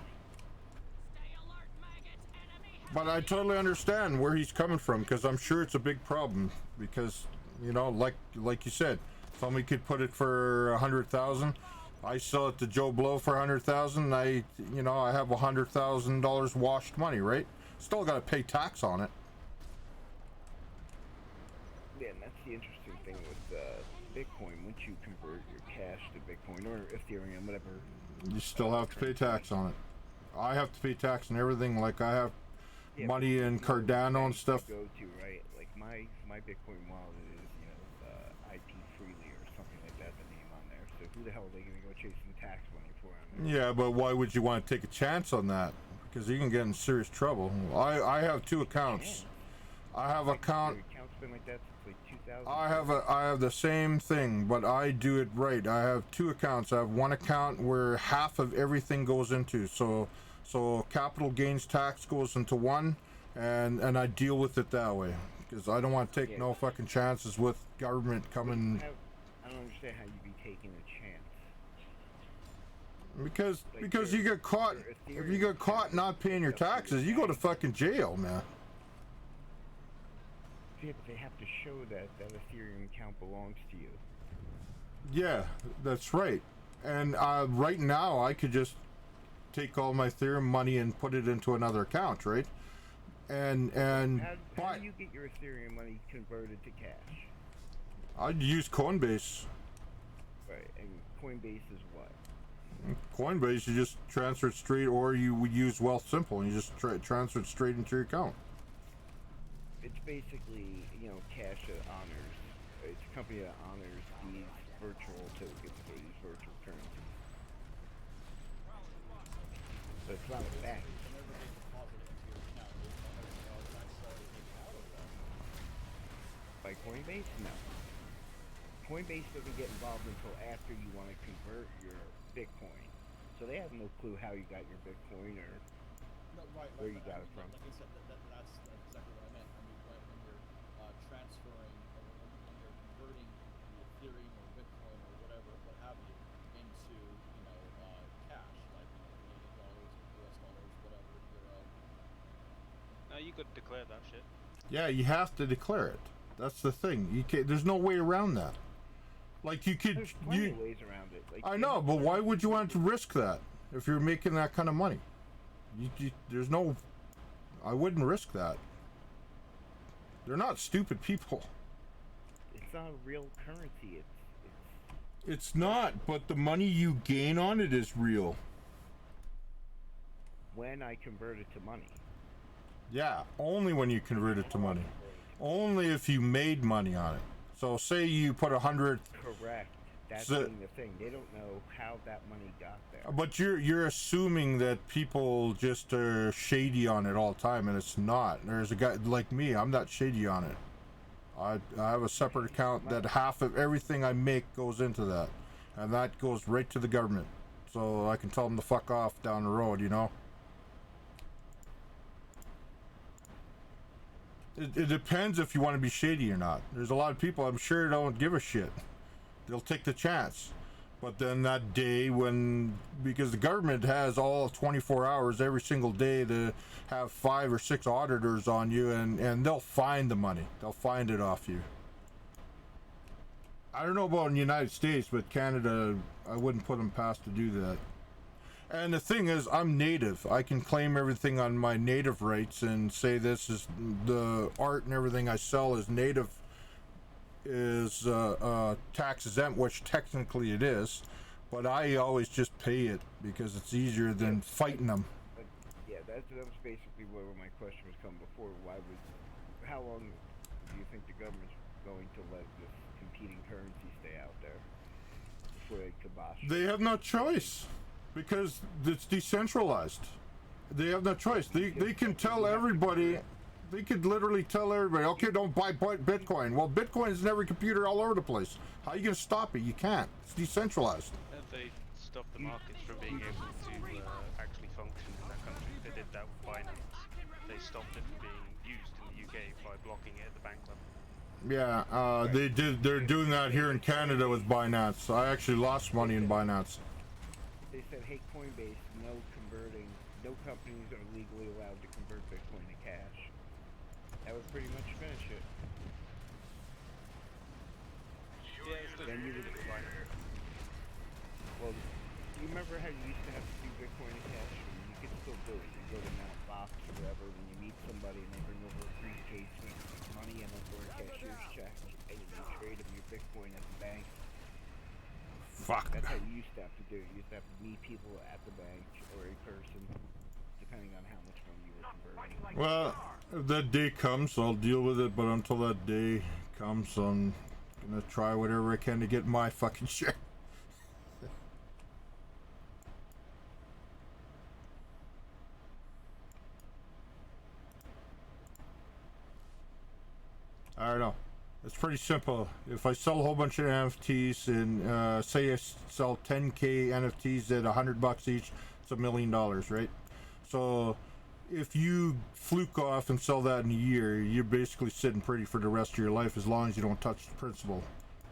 But I totally understand where he's coming from, because I'm sure it's a big problem. Because, you know, like you said, somebody could put it for 100,000. I sell it to Joe Blow for 100,000. I have $100,000 washed money, right? Still got to pay tax on it. Yeah, and that's the interesting thing with Bitcoin. Once you convert your cash to Bitcoin or Ethereum, whatever, you still have to pay tax on it. I have to pay tax on everything. Like I have money in Cardano and stuff. Go to, right? Like my Bitcoin wallet is, you know, IP freely or something like that, the name on there. So who the hell are they going to go chasing tax money for on there? Yeah, but why would you want to take a chance on that? Because you can get in serious trouble. I have two accounts. I have account. Your account's been like that since like 2000. I have the same thing, but I do it right. I have two accounts. I have one account where half of everything goes into. So capital gains tax goes into one, and I deal with it that way because I don't want to take no fucking chances with government coming. I don't understand how you'd be taking a chance. Because you get caught. If you get caught not paying your taxes, you go to fucking jail, man. Yeah, but they have to show that Ethereum account belongs to you. Yeah, that's right. And right now, I could just take all my Ethereum money and put it into another account, right? And how do you get your Ethereum money converted to cash? I'd use Coinbase. Right, and Coinbase is what? Coinbase, you just transfer it straight, or you would use Wealth Simple and you just transfer it straight into your account. It's basically, you know, cash that honors. It's a company that honors these virtual tokens or these virtual currencies. But it's not a bank. By Coinbase? No. Coinbase doesn't get involved until after you want to convert your Bitcoin. So they have no clue how you got your Bitcoin or where you got it from. Like I said, that's exactly what I meant. I mean, when you're transferring, or when you're converting the Ethereum or Bitcoin or whatever, what have you, into, you know, cash, like, you know, Canadian dollars, US dollars, whatever, euro. No, you could declare that shit. Yeah, you have to declare it. That's the thing. You can't. There's no way around that. Like you could. There's plenty of ways around it. Like, I know, but why would you want to risk that if you're making that kind of money? There's no. I wouldn't risk that. They're not stupid people. It's not a real currency. It's not, but the money you gain on it is real. When I convert it to money. Yeah, only when you convert it to money. Only if you made money on it. So say you put 100. Correct. That's being the thing. They don't know how that money got there. But you're assuming that people just are shady on it all the time, and it's not. There's a guy like me. I'm not shady on it. I have a separate account that half of everything I make goes into that, and that goes right to the government. So I can tell them to fuck off down the road, you know. It depends if you want to be shady or not. There's a lot of people I'm sure don't give a shit. They'll take the chance. But then that day because the government has all 24 hours every single day to have 5 or 6 auditors on you, and they'll find the money. They'll find it off you. I don't know about in the United States, but Canada, I wouldn't put them past to do that. And the thing is, I'm native. I can claim everything on my native rights and say this is the art and everything I sell is native, is tax exempt, which technically it is. But I always just pay it because it's easier than fighting them. But yeah, that was basically where my question was coming before. How long do you think the government's going to let this competing currency stay out there before they kibosh it? They have no choice because it's decentralized. They have no choice. They can tell everybody. They could literally tell everybody, okay, don't buy Bitcoin. Well, Bitcoin is in every computer all over the place. How are you going to stop it? You can't. It's decentralized. They stopped the markets from being able to actually function in that country. They did that with Binance. They stopped it from being used in the UK by blocking it at the bank level. Yeah, they did. They're doing that here in Canada with Binance. I actually lost money in Binance. They said, hey, Coinbase, no companies are legally allowed to convert Bitcoin to cash. That would pretty much finish it. Yeah, it's still Well, you remember how you used to have to do Bitcoin and cash? You could still do it. You go to Mount Fox or whatever, when you meet somebody and they bring over a briefcase with money and or a cashier's check, and you trade them your Bitcoin at the bank. Fuck. That's how you used to have to do it. You used to have to meet people at the bank or in person, depending on how much money you were converting. Well, if that day comes, I'll deal with it. But until that day comes, I'm gonna try whatever I can to get my fucking share. I don't know. It's pretty simple. If I sell a whole bunch of NFTs and say I sell 10k NFTs at $100 each, it's $1 million, right? So if you fluke off and sell that in a year, you're basically sitting pretty for the rest of your life as long as you don't touch the principal.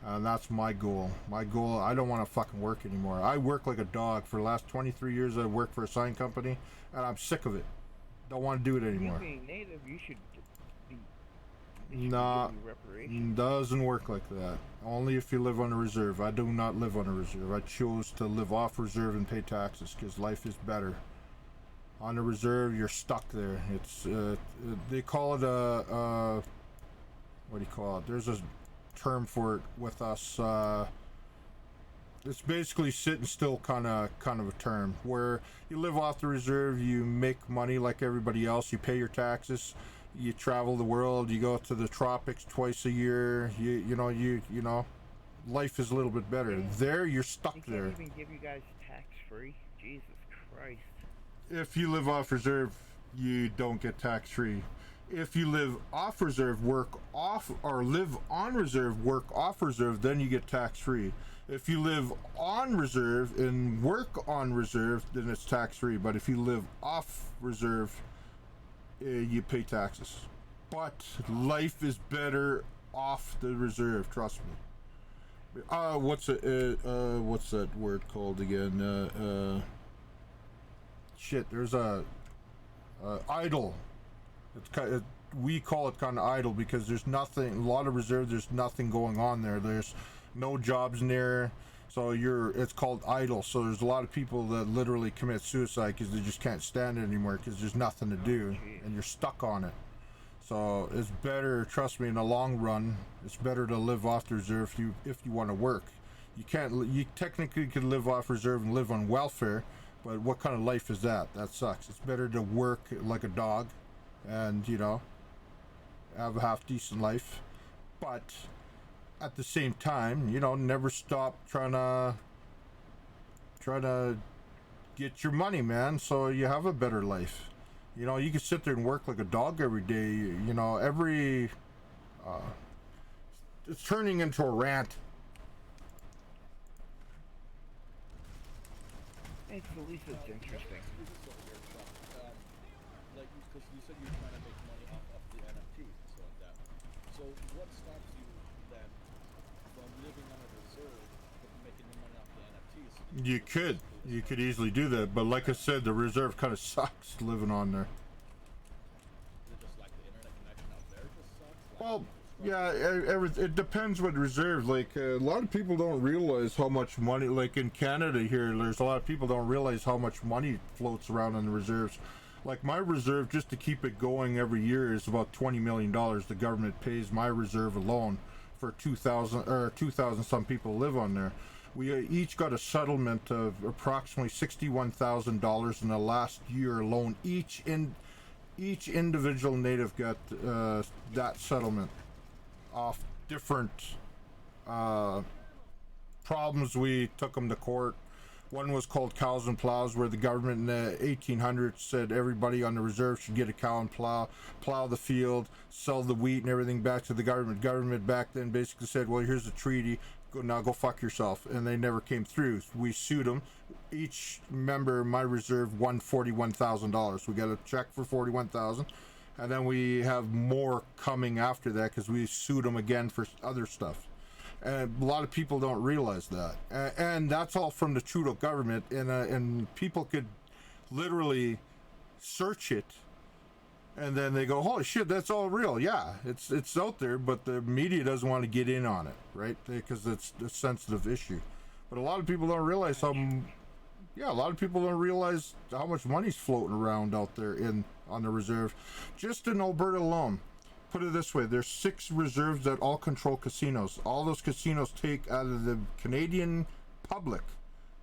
And that's my goal. My goal, I don't want to fucking work anymore. I work like a dog. For the last 23 years, I've worked for a sign company, and I'm sick of it. Don't want to do it anymore. You being native, you should be... Nah, doesn't work like that. Only if you live on a reserve. I do not live on a reserve. I chose to live off reserve and pay taxes because life is better. On a reserve, you're stuck there. It's they call it a what do you call it? There's a term for it with us. It's basically sitting still kind of a term where you live off the reserve. You make money like everybody else. You pay your taxes. You travel the world. You go to the tropics twice a year. You know, life is a little bit better. Yeah. There, you're stuck there. They can't even give you guys tax free. Jesus Christ. If you live off reserve, you don't get tax free. If you live off reserve, work off, or live on reserve, work off reserve, then you get tax free. If you live on reserve and work on reserve, then it's tax free. But if you live off reserve, you pay taxes. But life is better off the reserve, trust me. What's that word called again? Shit, there's a idle. It's we call it kind of idle because there's nothing. A lot of reserve, there's nothing going on there. There's no jobs in there, so it's called idle. So there's a lot of people that literally commit suicide because they just can't stand it anymore because there's nothing to do and you're stuck on it. So it's better, trust me, in the long run, it's better to live off the reserve if you want to work. You technically could live off reserve and live on welfare, but what kind of life is that? That sucks. It's better to work like a dog and, you know, have a half decent life, but at the same time, you know, never stop trying to get your money, man, so you have a better life. You know, you can sit there and work like a dog every day, you know, it's turning into a rant. At least it's interesting. Like, because you said you're trying to make money off the NFTs and stuff like that. So what stops you then from living on a reserve but making the money off the NFTs? You could easily do that, but like I said, the reserve kind of sucks living on there. Is it just like the internet connection out there just sucks? Like, Well, Yeah, it depends what reserve. Like a lot of people don't realize how much money. Like in Canada here, there's a lot of people don't realize how much money floats around in the reserves. Like my reserve, just to keep it going every year, is about $20 million. The government pays my reserve alone for 2,000 some people live on there. We each got a settlement of approximately $61,000 in the last year alone. Each individual native got that settlement off different problems. We took them to court. One was called cows and plows, where the government in the 1800s said everybody on the reserve should get a cow and plow the field, sell the wheat and everything back to the government. Government back then basically said, well, here's a treaty, go fuck yourself. And they never came through. We sued them. Each member of my reserve won $41,000. We got a check for $41,000, and then we have more coming after that because we sued them again for other stuff. And a lot of people don't realize that, and that's all from the Trudeau government. And people could literally search it, and then they go, "Holy shit, that's all real." Yeah, it's out there, but the media doesn't want to get in on it, right? Because it's a sensitive issue. But a lot of people don't realize a lot of people don't realize how much money's floating around out there on the reserve, just in Alberta alone. Put it this way, there's 6 reserves that all control casinos. All those casinos take out of the Canadian public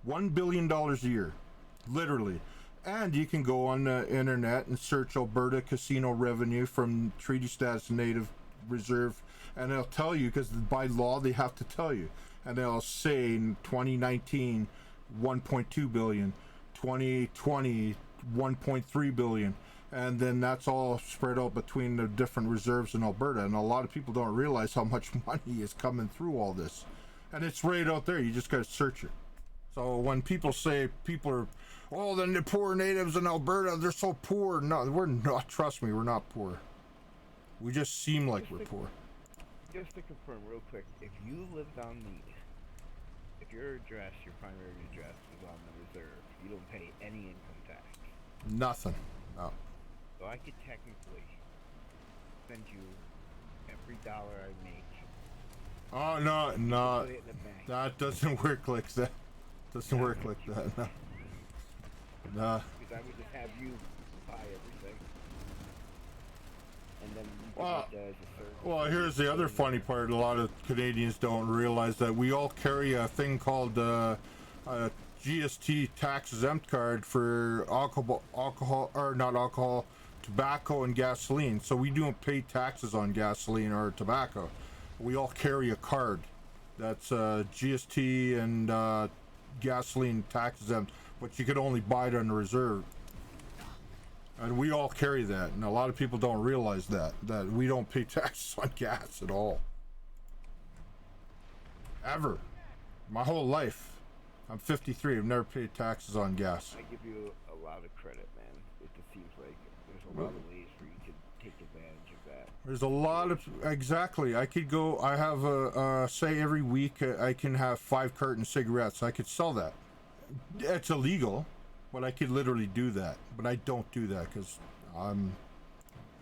$1 billion a year, literally. And you can go on the internet and search Alberta casino revenue from treaty status native reserve, and they'll tell you, because by law they have to tell you. And they'll say in 2019, 1.2 billion, 2020, 1.3 billion. And then that's all spread out between the different reserves in Alberta. And a lot of people don't realize how much money is coming through all this. And it's right out there. You just got to search it. So when people say people are, oh, then the poor natives in Alberta, they're so poor. No, we're not. Trust me, we're not poor. We just seem like we're poor. Just to confirm real quick, if you lived on if your address, your primary address was on the reserve, you don't pay any income tax. Nothing. No. So I could technically send you every dollar I make. Oh, no. That doesn't work like that. Doesn't work like that, no. No. Because I would just have you buy everything. And then you can Well, get that as a service. well, here's the other funny part. A lot of Canadians don't realize that we all carry a thing called a GST tax exempt card for tobacco and gasoline. So we don't pay taxes on gasoline or tobacco. We all carry a card that's GST and gasoline tax exempt, but you could only buy it on the reserve. And we all carry that, and a lot of people don't realize that we don't pay taxes on gas at all. Ever. My whole life. I'm 53. I've never paid taxes on gas. I give you a lot of credit, man. It just seems like there's a lot of ways where you could take advantage of that. There's a lot of, exactly. I could go, I have say every week I can have 5 cartons of cigarettes. I could sell that. It's illegal, but I could literally do that. But I don't do that because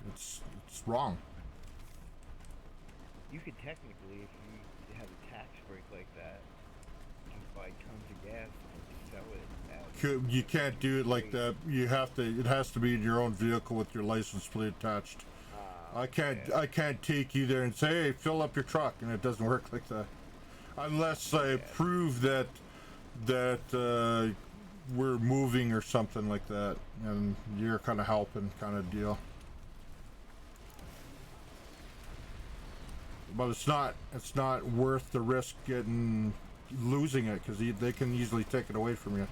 it's wrong. You could technically, if you have a tax break like that, just buy tons of gas and sell it. You can't do it like that. You have to. It has to be in your own vehicle with your license plate attached. I can't take you there and say, hey, fill up your truck, and it doesn't work like that, unless I prove that we're moving or something like that, and you're kind of helping, kind of deal. But it's not worth the risk losing it, because they can easily take it away from you.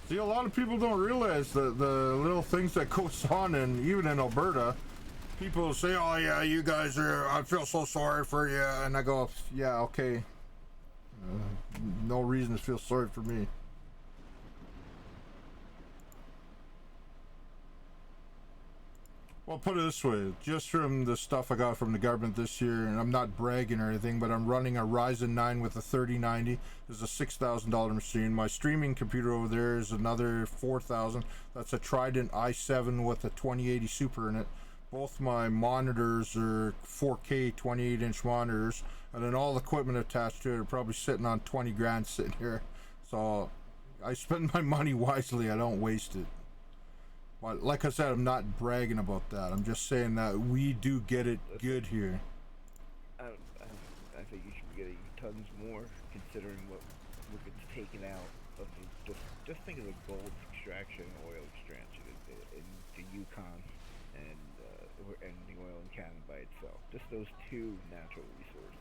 See, a lot of people don't realize the little things that goes on, and even in Alberta, people say, oh yeah, you guys are, I feel so sorry for you, and I go, yeah, okay. No reason to feel sorry for me. Well, put it this way, just from the stuff I got from the government this year, and I'm not bragging or anything, but I'm running a Ryzen 9 with a 3090. It's a $6,000 machine. My streaming computer over there is another $4,000. That's a Trident i7 with a 2080 Super in it. Both my monitors are 4K 28-inch monitors, and then all the equipment attached to it are probably sitting on 20 grand sitting here. So I spend my money wisely. I don't waste it. But like I said, I'm not bragging about that. I'm just saying that we do get it good here. I think you should be getting tons more, considering what gets taken out of the, just think of the gold extraction, oil extraction in the Yukon, and the oil in Canada by itself. Just those two natural resources.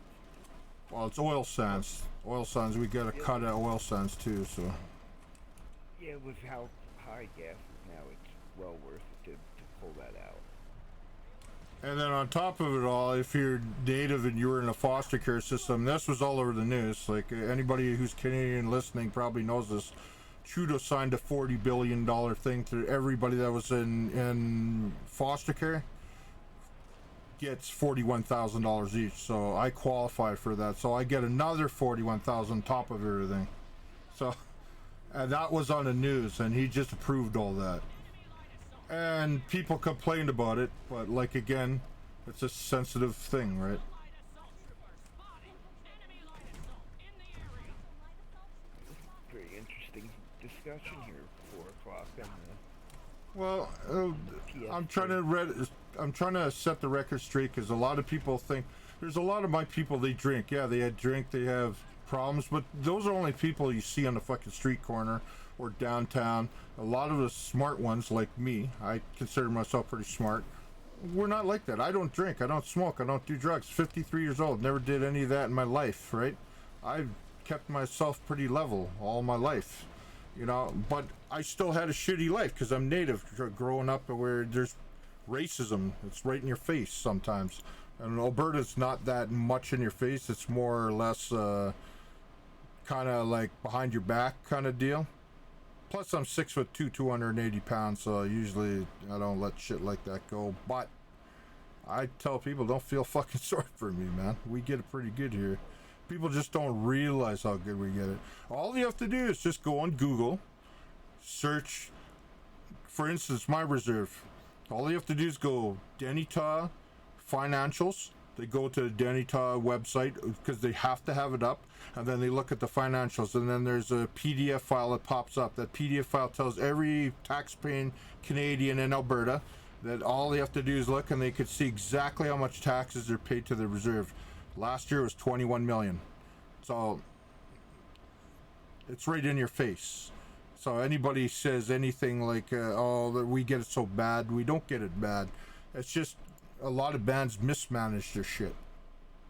Well, it's oil sands. Oil sands. We get a cut of oil sands too. So. Yeah, with how high gas is now, it's well worth it to pull that out. And then on top of it all, if you're native and you were in a foster care system, this was all over the news. Like anybody who's Canadian listening probably knows this. Trudeau signed a $40 billion thing to everybody that was in foster care. Gets $41,000 each. So I qualify for that. So I get another $41,000 on top of everything. So and that was on the news, and he just approved all that. And people complained about it, but like again, it's a sensitive thing, right? Pretty interesting discussion here. 4 o'clock and. Well, I'm trying to set the record straight, because a lot of people think there's a lot of my people, they drink. Yeah, they drink, they have problems, but those are only people you see on the fucking street corner or downtown. A lot of the smart ones like me, I consider myself pretty smart, we're not like that. I don't drink, I don't smoke, I don't do drugs. 53 years old, never did any of that in my life, right? I've kept myself pretty level all my life, you know, but I still had a shitty life because I'm native, growing up where there's racism. It's right in your face sometimes. And Alberta's not that much in your face. It's more or less kind of like behind your back kind of deal. Plus I'm 6'2", 280 pounds, so usually I don't let shit like that go. But I tell people, don't feel fucking sorry for me, man. We get it pretty good here. People just don't realize how good we get it. All you have to do is just go on Google, search, for instance, my reserve. All you have to do is go Denita financials. They go to the Denita website because they have to have it up, and then they look at the financials, and then there's a PDF file that pops up. That PDF file tells every tax-paying Canadian in Alberta that all they have to do is look, and they could see exactly how much taxes are paid to the reserve. Last year was 21 million. So it's right in your face. So anybody says anything like, oh, that we get it so bad, we don't get it bad. It's just a lot of bands mismanage their shit.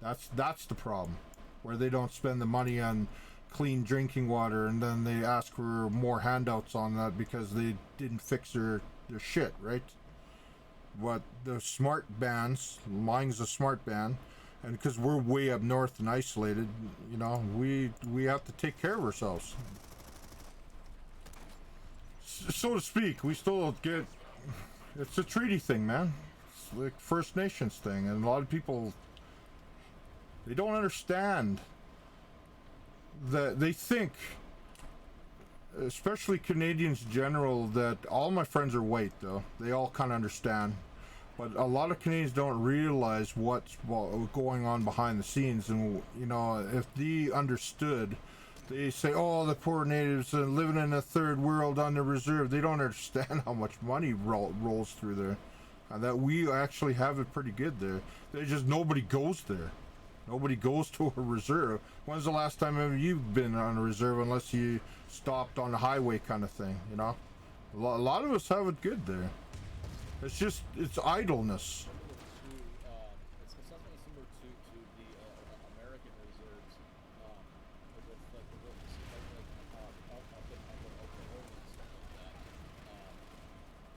That's the problem, where they don't spend the money on clean drinking water, and then they ask for more handouts on that because they didn't fix their shit, right? But the smart bands, mine's a smart band, and because we're way up north and isolated, you know, we have to take care of ourselves, so to speak. We still get, it's a treaty thing, man. It's like First Nations thing, and a lot of people, they don't understand that. They think, especially Canadians in general, that all my friends are white, though. They all kind of understand. But a lot of Canadians don't realize what's going on behind the scenes. And, you know, if they understood, they say, oh, the poor natives living in a third world on the reserve. They don't understand how much money rolls through there. And that we actually have it pretty good there. There's just nobody goes there. Nobody goes to a reserve. When's the last time ever you've been on a reserve, unless you stopped on the highway kind of thing, you know? A lot of us have it good there. It's just, it's idleness. It's something similar to the American reserves, with like up in Oklahoma and stuff like that.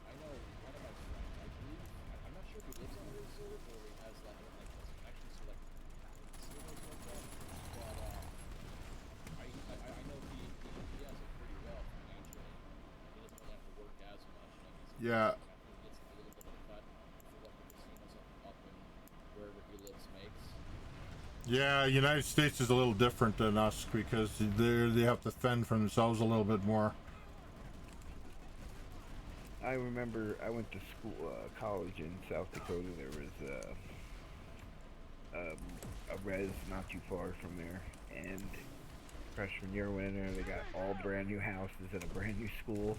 I know one of my friends, I believe, I'm not sure if he lives on a reserve or he has like connections to like casinos like that, but I know he has it pretty well financially. He doesn't really have to work as much. And Yeah. Yeah, United States is a little different than us because they have to fend for themselves a little bit more. I remember I went to school, college in South Dakota. There was a res not too far from there, and freshman year went in there. They got all brand new houses and a brand new school,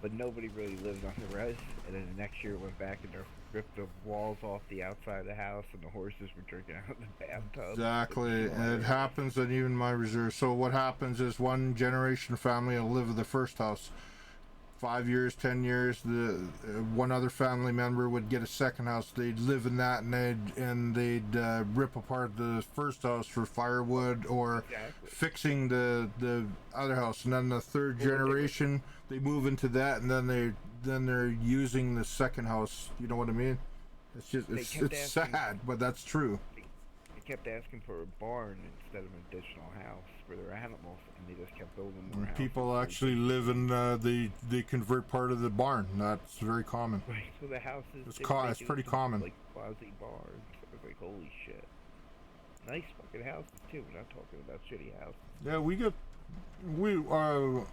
but nobody really lived on the res. And then the next year went back and they ripped the walls off the outside of the house, and the horses were drinking out of the bathtub. Exactly, and it happens in even my reserve. So what happens is one generation family will live in the first house. 5 years, 10 years, the one other family member would get a second house. They'd live in that, and they'd rip apart the first house for firewood or fixing the other house. And then the third generation, they move into that, and then they're using the second house. You know what I mean? It's just it's sad, but that's true. They kept asking for a barn instead of an additional house for their animals, and they just kept building more houses. People actually live in they convert part of the barn. That's very common. Right, so the houses it's pretty common. Like quasi barns. I was like, holy shit. Nice fucking houses too. We're not talking about shitty houses. Yeah,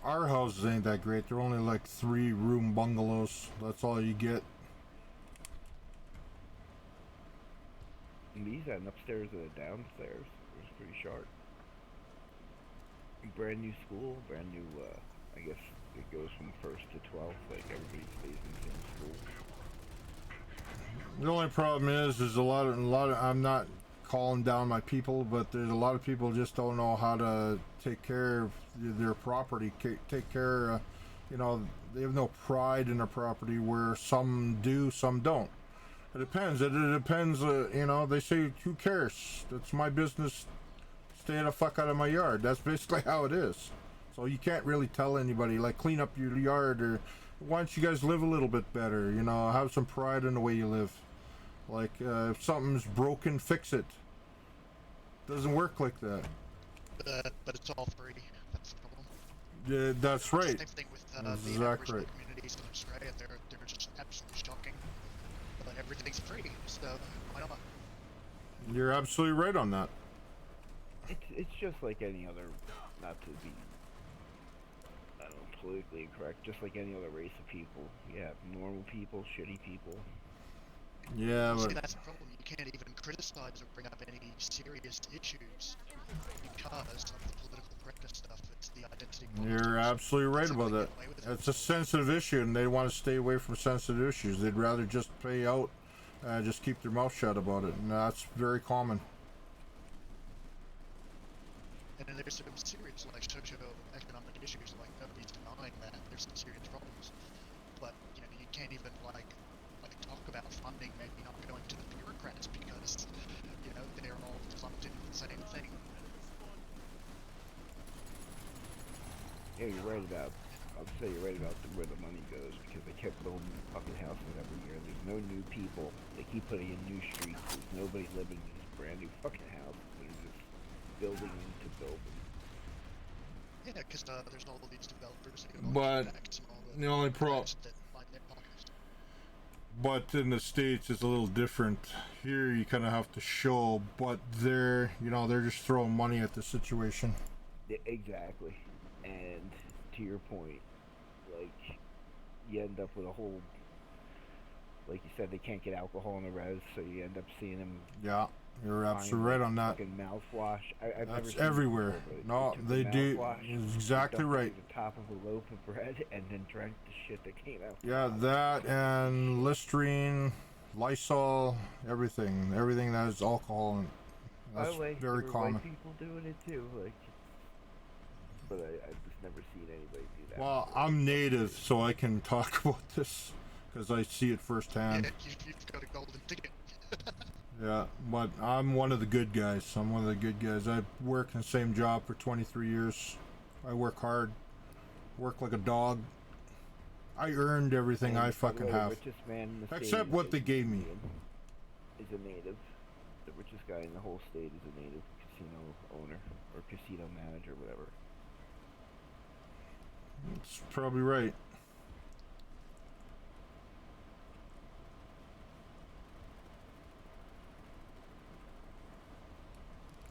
our houses ain't that great. They're only like 3-room bungalows. That's all you get. And these had an upstairs and a downstairs. It was pretty sharp. Brand new school, brand new, I guess it goes from 1st to 12th, like everybody stays in the same school. The only problem is a lot of, I'm not calling down my people, but there's a lot of people just don't know how to take care of their property, take care, you know, they have no pride in their property, where some do, some don't. It depends, you know, they say, who cares? That's my business. Stay the fuck out of my yard. That's basically how it is. So you can't really tell anybody, like, clean up your yard, or why don't you guys live a little bit better, you know, have some pride in the way you live. Like, if something's broken, fix it. Doesn't work like that. But it's all free. That's the problem. Yeah, that's right. Same thing with That's the exactly Aboriginal right. communities in Australia. They're just absolutely shocking. But everything's free, so why not? You're absolutely right on that. It's just like any other, not to be, I don't know, politically incorrect, just like any other race of people. You have normal people, shitty people. Yeah, but... See, that's the problem. You can't even criticize or bring up any serious issues because of the political correctness stuff. It's the identity politics. You're absolutely right about that. It's a sensitive issue, and they want to stay away from sensitive issues. They'd rather just pay out, just keep their mouth shut about it, and that's very common. And then there's some serious, like, socio-economic issues, like, nobody's denying that there's some serious problems. But, you know, you can't even, like talk about funding maybe not going to the bureaucrats because, you know, they're all clumped into the same thing. Yeah, you're right about, I'll say you're right about where the money goes, because they kept building fucking houses every year. There's no new people. They keep putting in new streets. There's nobody living in these brand new fucking houses. They're just building into building. Yeah, because there's all of these developers. But the only problem... But in the States, it's a little different. Here, you kind of have to show, but they're just throwing money at the situation. Yeah, exactly. And to your point, like, you end up with a whole, like you said, they can't get alcohol in the res, so you end up seeing them. Yeah, you're absolutely right on that. Fucking mouthwash. I've never seen everywhere. Before, no, they do. It's exactly right. The top of a loaf of bread and then drank the shit that came out. Yeah, that and Listerine, Lysol, everything that has alcohol, and that's very common. White people doing it too, like. But I've just never seen anybody do that. Well, I'm native, so I can talk about this because I see it firsthand. Yeah, you've got a golden ticket. Yeah, but I'm one of the good guys. I'm one of the good guys. I've worked in the same job for 23 years. I work hard, work like a dog. I earned everything I fucking have. The richest man in the except state what they gave me. Is a native. The richest guy in the whole state is a native casino owner or casino manager, whatever. That's probably right.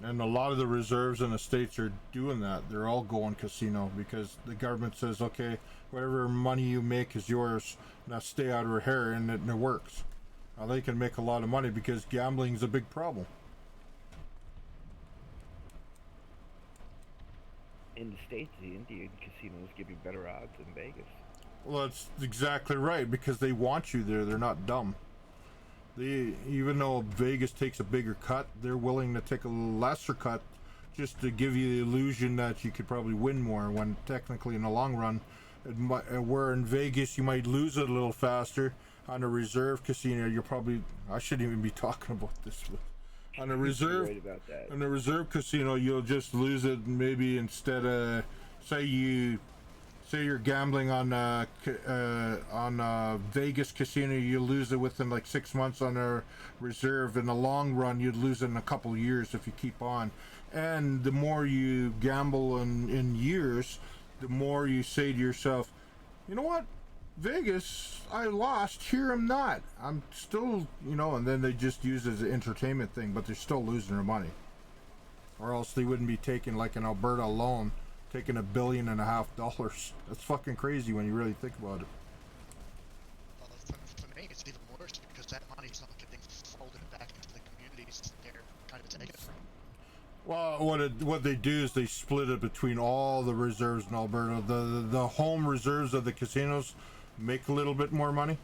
And a lot of the reserves in the States are doing that. They're all going casino because the government says, okay, whatever money you make is yours. Now stay out of our hair, and it works. Now they can make a lot of money because gambling's a big problem. In the States, the Indian casinos give you better odds than Vegas. Well, that's exactly right, because they want you there. They're not dumb. Even though Vegas takes a bigger cut, they're willing to take a lesser cut just to give you the illusion that you could probably win more, when technically in the long run, where in Vegas you might lose it a little faster. On a reserve casino, you're probably, I shouldn't even be talking about this, but on a reserve, right about that. on a reserve casino, you'll just lose it. Maybe instead of, say you're gambling on Vegas casino, you lose it within like 6 months. On a reserve, in the long run, you'd lose it in a couple of years if you keep on. And the more you gamble in years, the more you say to yourself, you know what, Vegas, I lost, here I'm not, I'm still, you know. And then they just use it as an entertainment thing, but they're still losing their money, or else they wouldn't be taking, like in Alberta alone, taking $1.5 billion. That's fucking crazy when you really think about it. Well, for me, it's even worse because that money's not getting folded back into the communities they're kind of taking it from. Well, what they do is they split it between all the reserves in Alberta. The home reserves of the casinos make a little bit more money,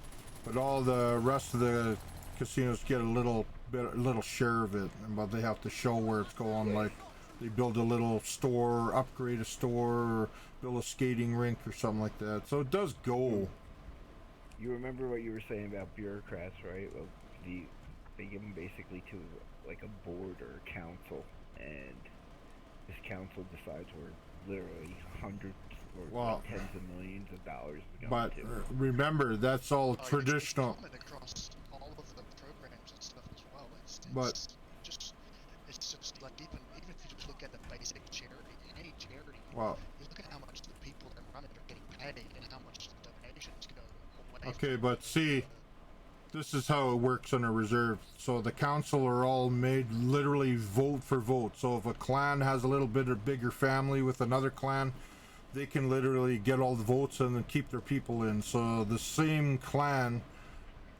but all the rest of the casinos get a little share of it. But they have to show where it's going, like they build a little store, upgrade a store, or build a skating rink or something like that. So it does go. You remember what you were saying about bureaucrats, right? Well, they give them basically to like a board or a council, and this council decides where literally hundreds or like tens of millions of dollars is going But to. remember, that's all traditional. It's common across all of the programs and stuff as well. It's just like even if you just look at the basic charity, any charity, Wow. you look at how much the people that run it are getting paid and how much the donations go away. Okay, but see, this is how it works on a reserve. So the council are all made literally vote for vote. So if a clan has a little bit of bigger family with another clan, they can literally get all the votes and then keep their people in. So the same clan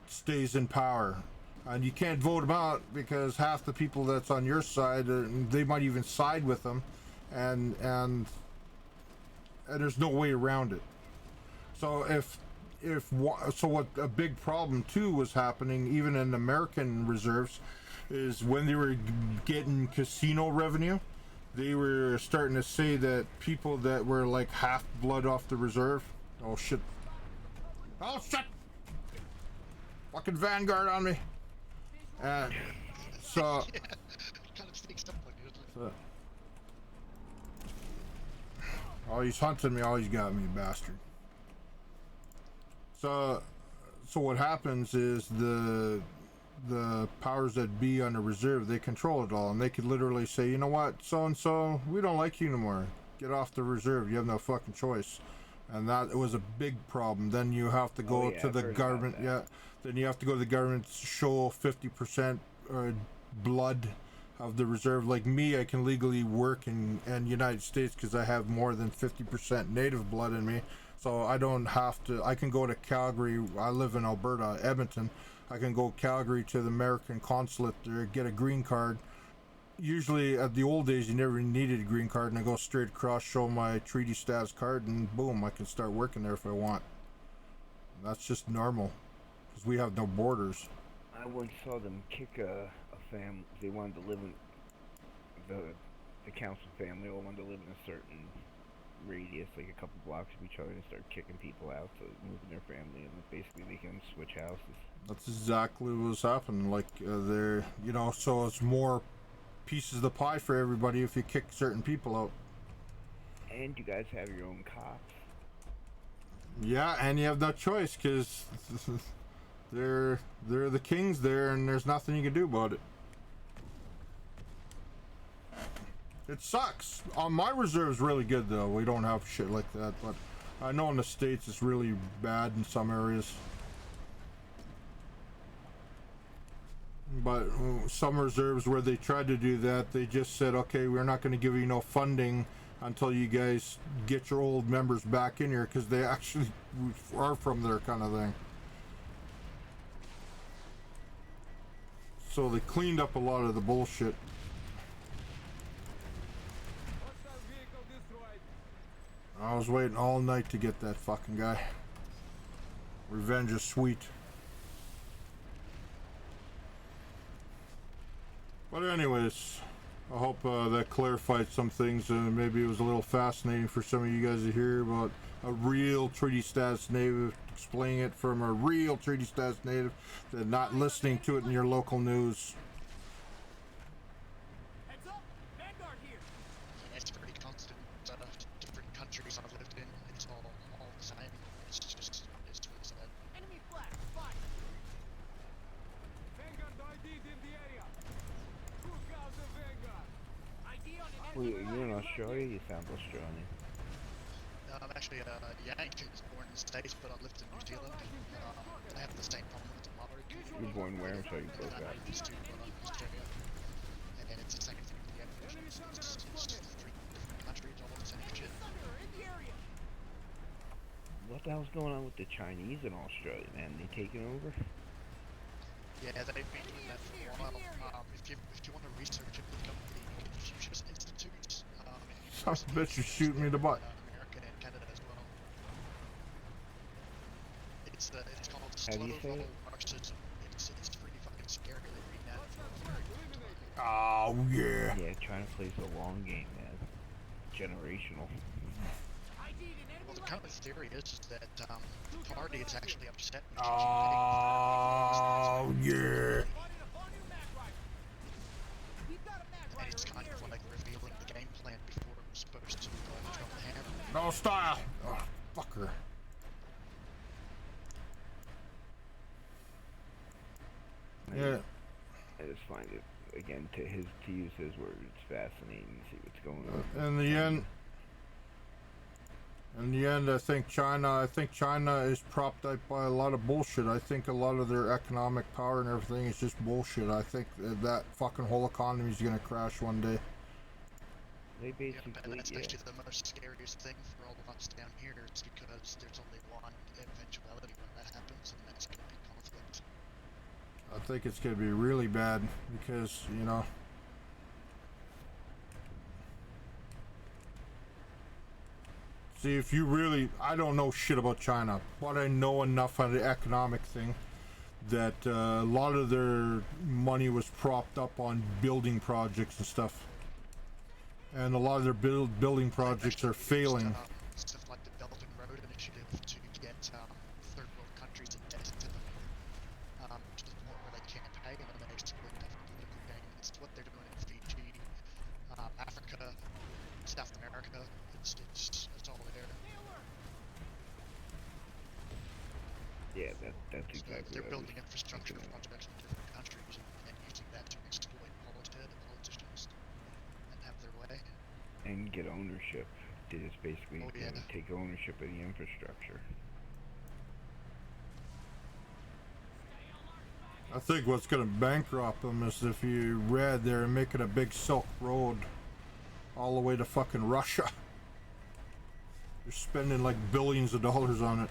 stays in power. And you can't vote them out because half the people that's on your side, they might even side with them, and there's no way around it. So what a big problem too was happening even in American reserves is when they were getting casino revenue, they were starting to say that people that were like half blood off the reserve. Oh shit! Fucking Vanguard on me. So, oh, he's hunting me. Oh, he's got me, bastard. So what happens is the powers that be on the reserve, they control it all, and they could literally say, you know what, so and so, we don't like you anymore. Get off the reserve. You have no fucking choice. And that was a big problem. Then you have to go to the government. Yeah. Then you have to go to the government to show 50% blood of the reserve. Like me, I can legally work in United States because I have more than 50% native blood in me. So I don't have to. I can go to Calgary. I live in Alberta, Edmonton. I can go Calgary to the American consulate there, get a green card. Usually at the old days you never needed a green card, and I go straight across, show my treaty status card, and boom, I can start working there if I want. That's just normal because we have no borders. I once saw them kick a family. They wanted to live in the council family all wanted to live in a certain radius, like a couple blocks of each other, and start kicking people out, so moving their family, and basically they can switch houses. That's exactly what's happening. Like they're, you know, so it's more pieces of the pie for everybody if you kick certain people out. And you guys have your own cops. Yeah, and you have no choice because they're the kings there, and there's nothing you can do about it. It sucks. My reserve's really good though. We don't have shit like that, but I know in the States it's really bad in some areas. But some reserves where they tried to do that, they just said, okay, we're not going to give you no funding until you guys get your old members back in here, because they actually are from there, kind of thing. So they cleaned up a lot of the bullshit. I was waiting all night to get that fucking guy. Revenge is sweet. But anyways, I hope that clarified some things. Maybe it was a little fascinating for some of you guys to hear about a real treaty status native, explaining it from a real treaty status native, than not listening to it in your local news. Heads up! Vanguard here! Yeah, it's pretty constant. Different countries I've lived in, it's all the same. It's just, it's what it's like. Enemy flag spotted! Vanguard ID'd in the area! Look out the Vanguard! ID on an Well, enemy you're in flag Australia? You sound Australian. I'm actually a Yank, born in the States, but I lived in New Zealand. I have the same problem with the moderate. You were born where? I'm sorry, you broke up. Australia. And it's the same thing with the Yank. It's three different countries, all the same shit. What the hell's going on with the Chinese in Australia, man? They taking over? Yeah, they've been doing that for a while. If you want to research it, look up the Confucius Institutes. Son of a bitch, you're shooting me in the butt. America and Canada as well. It's called How do you slow say it? roll Marxism. It's pretty fucking scary. They read that for a very long time. Oh, yeah. Yeah, China plays a long game, man. Generational. Well, the current theory is that the party is actually upset with Oh, yeah. and it's kind of like revealing the game plan before it was supposed to drop the hammer. No style. Oh, fucker. Yeah. I just find it, again, to use his words, it's fascinating to see what's going on. In the end, I think China is propped up by a lot of bullshit. I think a lot of their economic power and everything is just bullshit. I think that fucking whole economy is gonna crash one day. They basically, and that's actually the most scariest thing for all of us down here, is because there's only one eventuality when that happens, and that's gonna be conflict. I think it's gonna be really bad because, you know, see, if you really, I don't know shit about China, but I know enough on the economic thing that a lot of their money was propped up on building projects and stuff. And a lot of their building projects are failing. Stuff like the Belt and Road Initiative to get third world countries indebted to them, to the point where they can't pay, and then they exploit that for political gain. It's what they're doing in Fiji, Africa, South America. It's all there. yeah, that's exactly They're what I building was infrastructure thinking of. projects in different countries and using that to exploit politicians and have their way. And get ownership. They just basically Oh, yeah. take ownership of the infrastructure. I think what's gonna bankrupt them is if you read they're making a big Silk Road all the way to fucking Russia. They're spending like billions of dollars on it.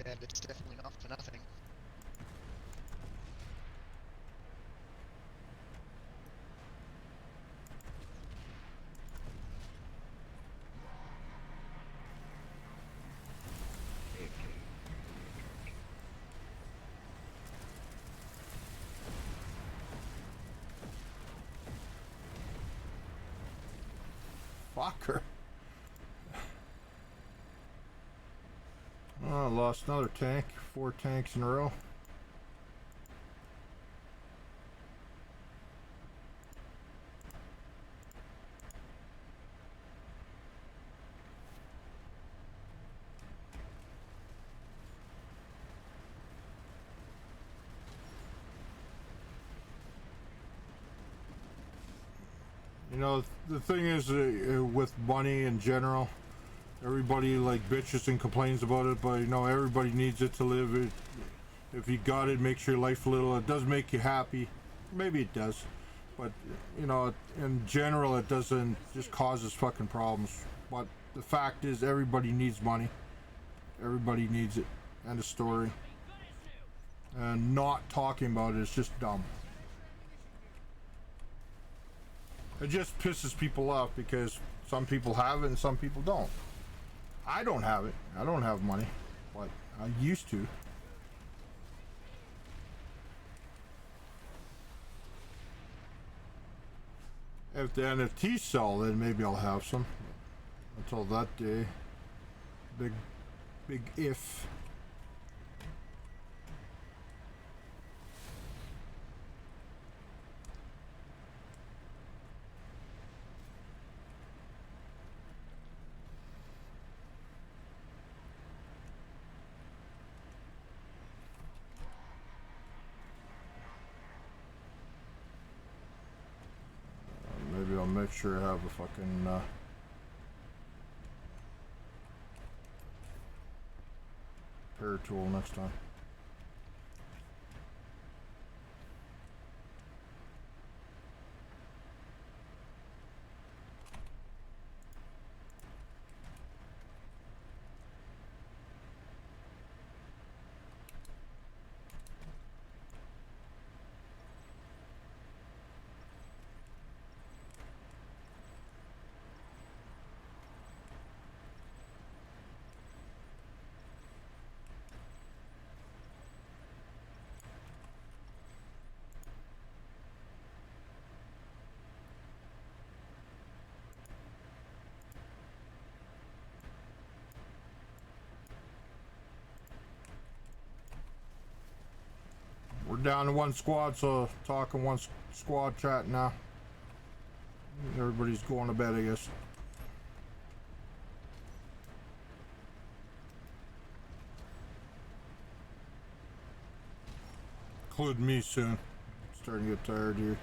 And it's definitely not for nothing. Fucker. Oh, I lost another tank. 4 tanks in a row. You know, the thing is with money in general, Everybody like bitches and complains about it, but you know, everybody needs it to live. If you got it, makes your life a little, it does make you happy. Maybe it does. But, you know, in general, it doesn't, just causes fucking problems. But the fact is, everybody needs money. Everybody needs it. End of story. And not talking about it is just dumb. It just pisses people off because some people have it and some people don't. I don't have it. I don't have money, but I used to. If the NFTs sell, then maybe I'll have some. Until that day. Big if. Maybe I'll make sure I have a fucking repair tool next time. We're down to one squad, so talking one squad chat now. Everybody's going to bed, I guess. Including me soon. Starting to get tired here.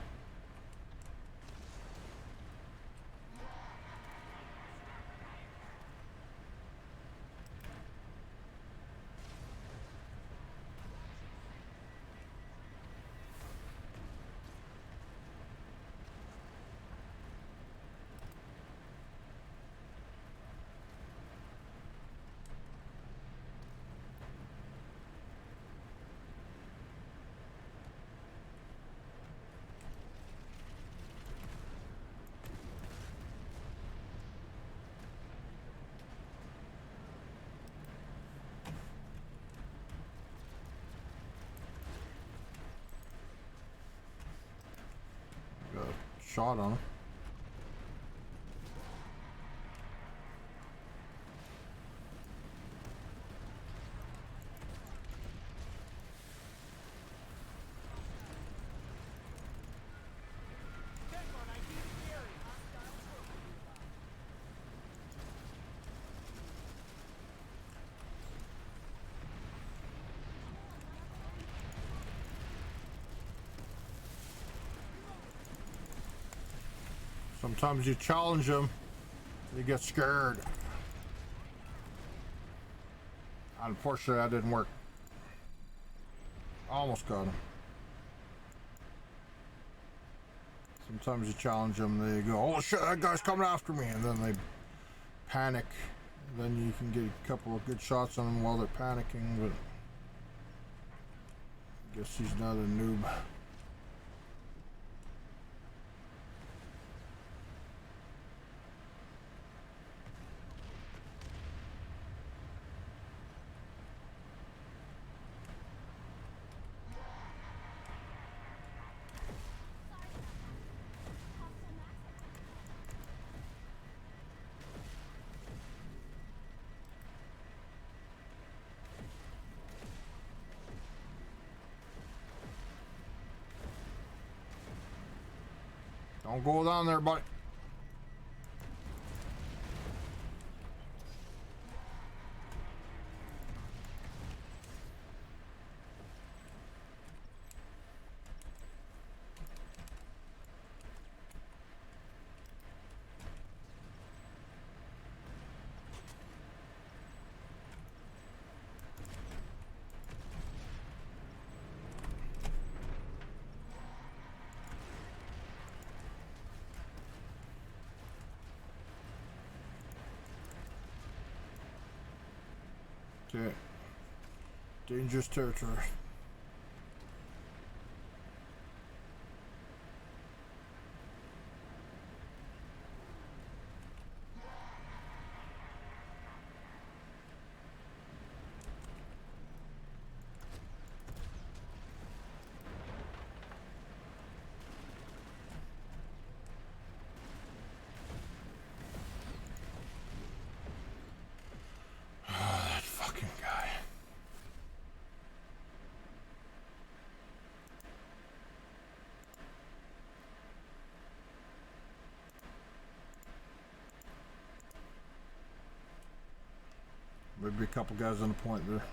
Shot on him. Sometimes you challenge them, you get scared. Unfortunately, that didn't work. Almost got him. Sometimes you challenge them, they go, oh shit, that guy's coming after me, and then they panic. Then you can get a couple of good shots on them while they're panicking, but I guess he's not a noob. Don't go down there, buddy. Okay. Dangerous territory. That fucking guy. Might be a couple guys on the point there.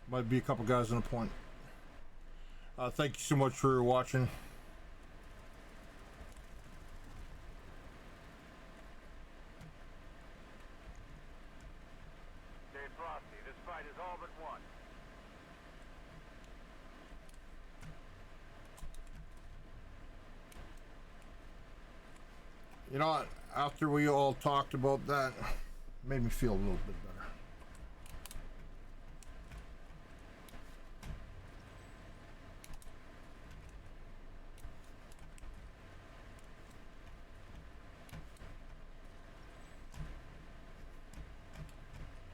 Might be a couple guys on the point. Thank you so much for watching. Stay frosty. This fight is all but won. You know what? After we all talked about that, made me feel a little bit better.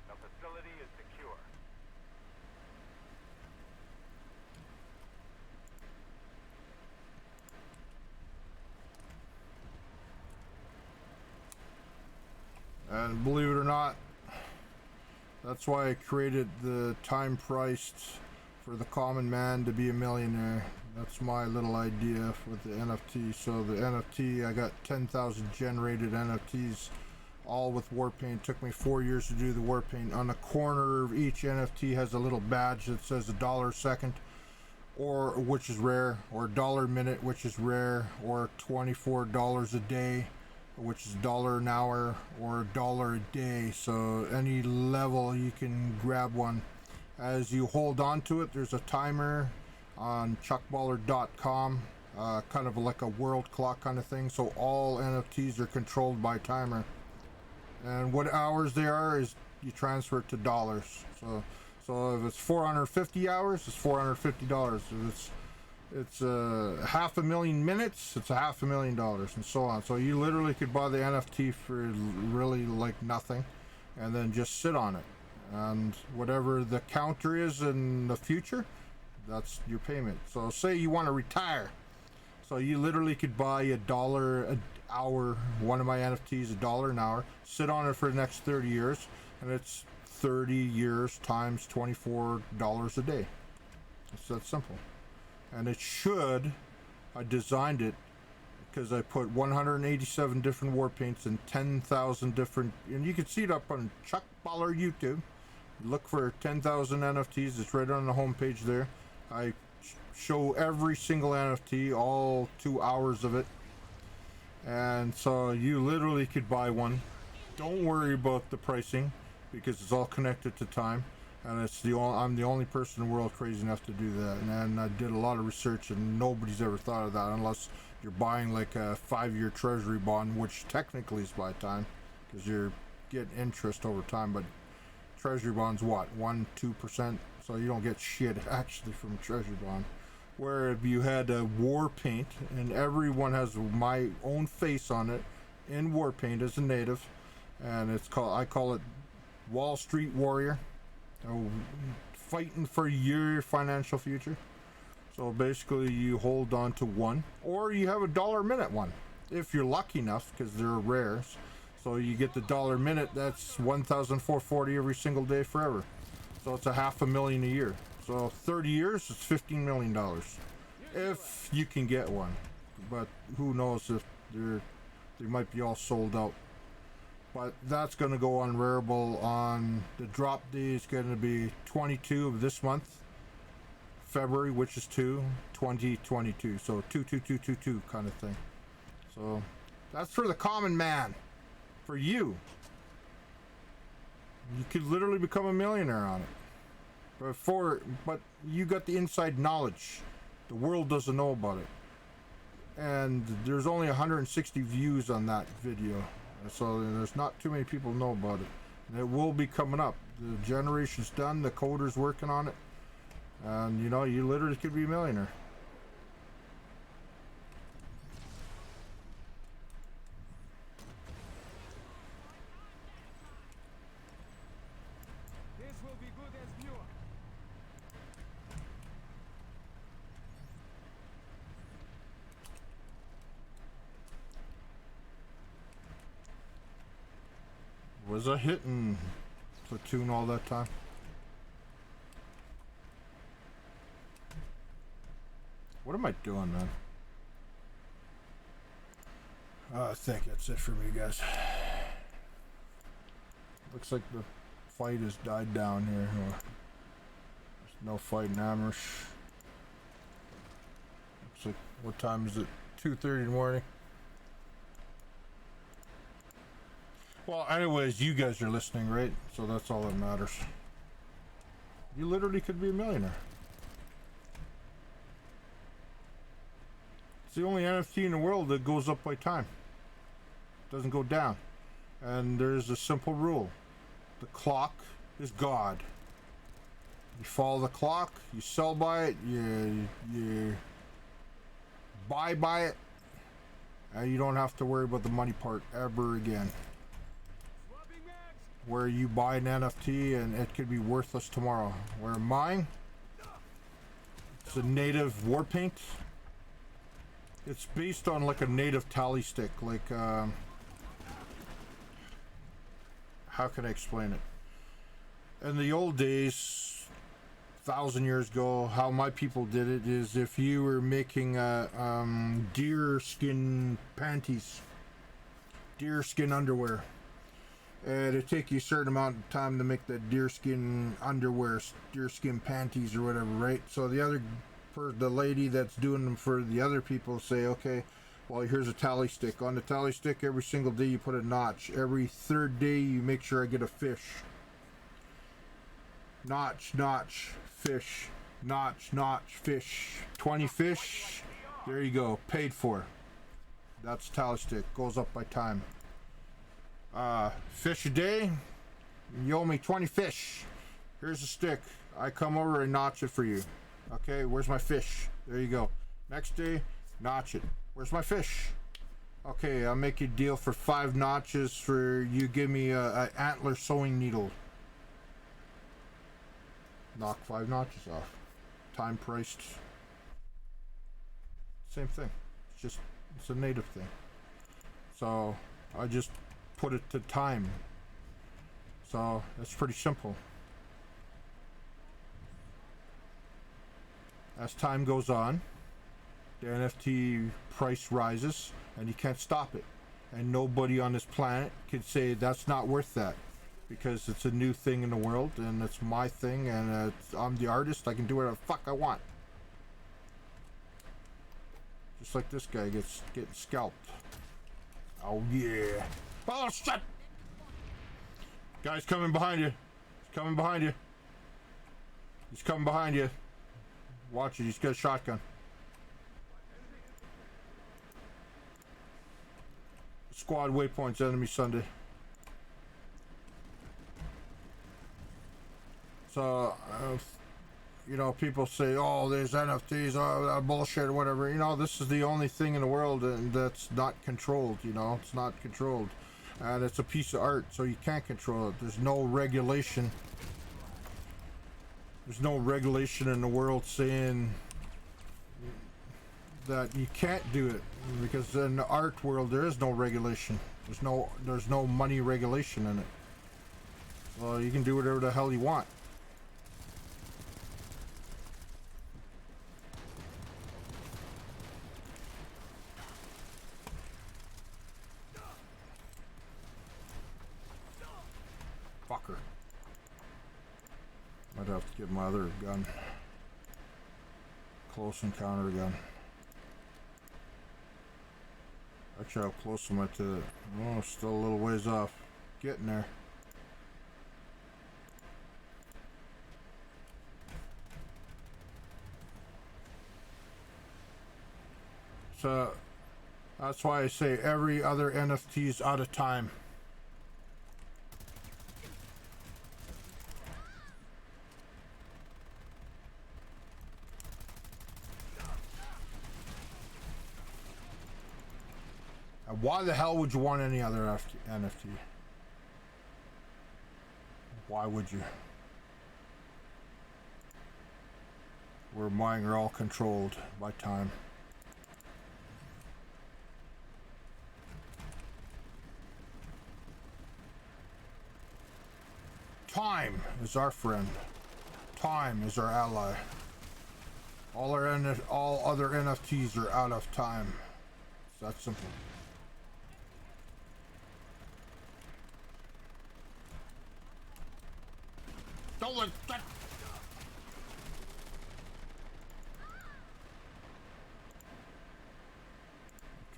The facility is secure. And believe it or not, that's why I created the time priced for the common man to be a millionaire. That's my little idea with the NFT. So the NFT, I got 10,000 generated NFTs, all with Warpaint. Took me 4 years to do the Warpaint. On the corner of each NFT has a little badge that says $1 a second, or which is rare, or $1 a minute, which is rare, or $24 a day, which is $1 an hour, or $1 a day. So any level you can grab one. As you hold on to it, there's a timer on chuckballer.com, kind of like a world clock kind of thing. So all NFTs are controlled by timer, and what hours they are is you transfer it to dollars. So if it's 450 hours, it's $450. If it's 500,000 minutes, it's $500,000, and so on. So you literally could buy the NFT for really like nothing, and then just sit on it, and whatever the counter is in the future, that's your payment. So say you want to retire, so you literally could buy $1 an hour. One of my NFTs, $1 an hour, sit on it for the next 30 years, and it's 30 years times $24 a day. It's that simple. And it should, I designed it because I put 187 different war paints and 10,000 different, and you can see it up on Chuckballer YouTube. Look for 10,000 NFTs. It's right on the homepage there. I show every single NFT, all 2 hours of it. And so you literally could buy one. Don't worry about the pricing because it's all connected to time. And it's I'm the only person in the world crazy enough to do that. And I did a lot of research, and nobody's ever thought of that unless you're buying like a 5-year treasury bond, which technically is by time because you're getting interest over time. But treasury bonds, what, 1-2%? So you don't get shit actually from a treasury bond. Where if you had a war paint, and everyone has my own face on it in war paint as a native, and it's called, I call it Wall Street Warrior. Fighting for your financial future. So basically you hold on to one, or you have $1 a minute one if you're lucky enough, because they're rares. So you get the $1 a minute, that's 1,440 every single day forever. So it's $500,000 a year. So 30 years, it's $15 million if you can get one. But who knows if they might be all sold out. But that's going to go on Rarible on the drop day. Is going to be 22 of this month, February, which is 2022. So 22222 kind of thing. So that's for the common man. For you, you could literally become a millionaire on it. But you got the inside knowledge. The world doesn't know about it. And there's only 160 views on that video. So there's not too many people know about it. It will be coming up. The generation's done. The coder's working on it. And, you know, you literally could be a millionaire. This will be good as new. Was I hitting platoon all that time? What am I doing, man? I think that's it for me, guys. Looks like the fight has died down here. There's no fight in AORUS. Looks like, what time is it? 2:30 in the morning. Well, anyways, you guys are listening, right? So that's all that matters. You literally could be a millionaire. It's the only NFT in the world that goes up by time. Doesn't go down. And there's a simple rule. The clock is God. You follow the clock, you sell by it, you buy by it, and you don't have to worry about the money part ever again. Where you buy an NFT and it could be worthless tomorrow. Where mine, it's a native Warpaint. It's based on like a native tally stick, like how can I explain it? In the old days, 1,000 years ago, how my people did it is if you were making deer skin panties, deer skin underwear, it'd take you a certain amount of time to make that deer skin underwear, deer skin panties or whatever, right? So the lady that's doing them for the other people say, okay, well, here's a tally stick. On the tally stick, every single day you put a notch. Every third day you make sure I get a fish. Notch, notch, fish. Notch, notch, fish. 20 fish. There you go. Paid for. That's tally stick. Goes up by time. Fish a day. You owe me 20 fish. Here's a stick. I come over and notch it for you. Okay, where's my fish? There you go. Next day, notch it. Where's my fish? Okay, I'll make you a deal for 5 notches for you give me a antler sewing needle. Knock 5 notches off. Time priced. Same thing. It's a native thing. So I just put it to time. So that's pretty simple. As time goes on, the NFT price rises and you can't stop it. And nobody on this planet can say that's not worth that, because it's a new thing in the world and it's my thing, and I'm the artist. I can do whatever the fuck I want. Just like this guy getting scalped. Oh yeah. Oh shit! Guy's coming behind you. He's coming behind you. He's coming behind you. Watch it, he's got a shotgun. Squad waypoints, enemy Sunday. So, you know, people say, oh, there's NFTs, oh, bullshit or whatever. You know, this is the only thing in the world that's not controlled, you know, it's not controlled. And it's a piece of art, so you can't control it. There's no regulation. There's no regulation in the world saying that you can't do it, because in the art world there is no regulation. There's no money regulation in it. So you can do whatever the hell you want. Fucker. I'd have to get my other gun. Close encounter gun. Actually, how close am I to it? Oh, still a little ways off. Getting there. So, that's why I say every other NFT is out of time. Why the hell would you want any other NFT? Why would you? Where mine are all controlled by time. Time is our friend. Time is our ally. All other NFTs are out of time. It's that simple. Don't let that.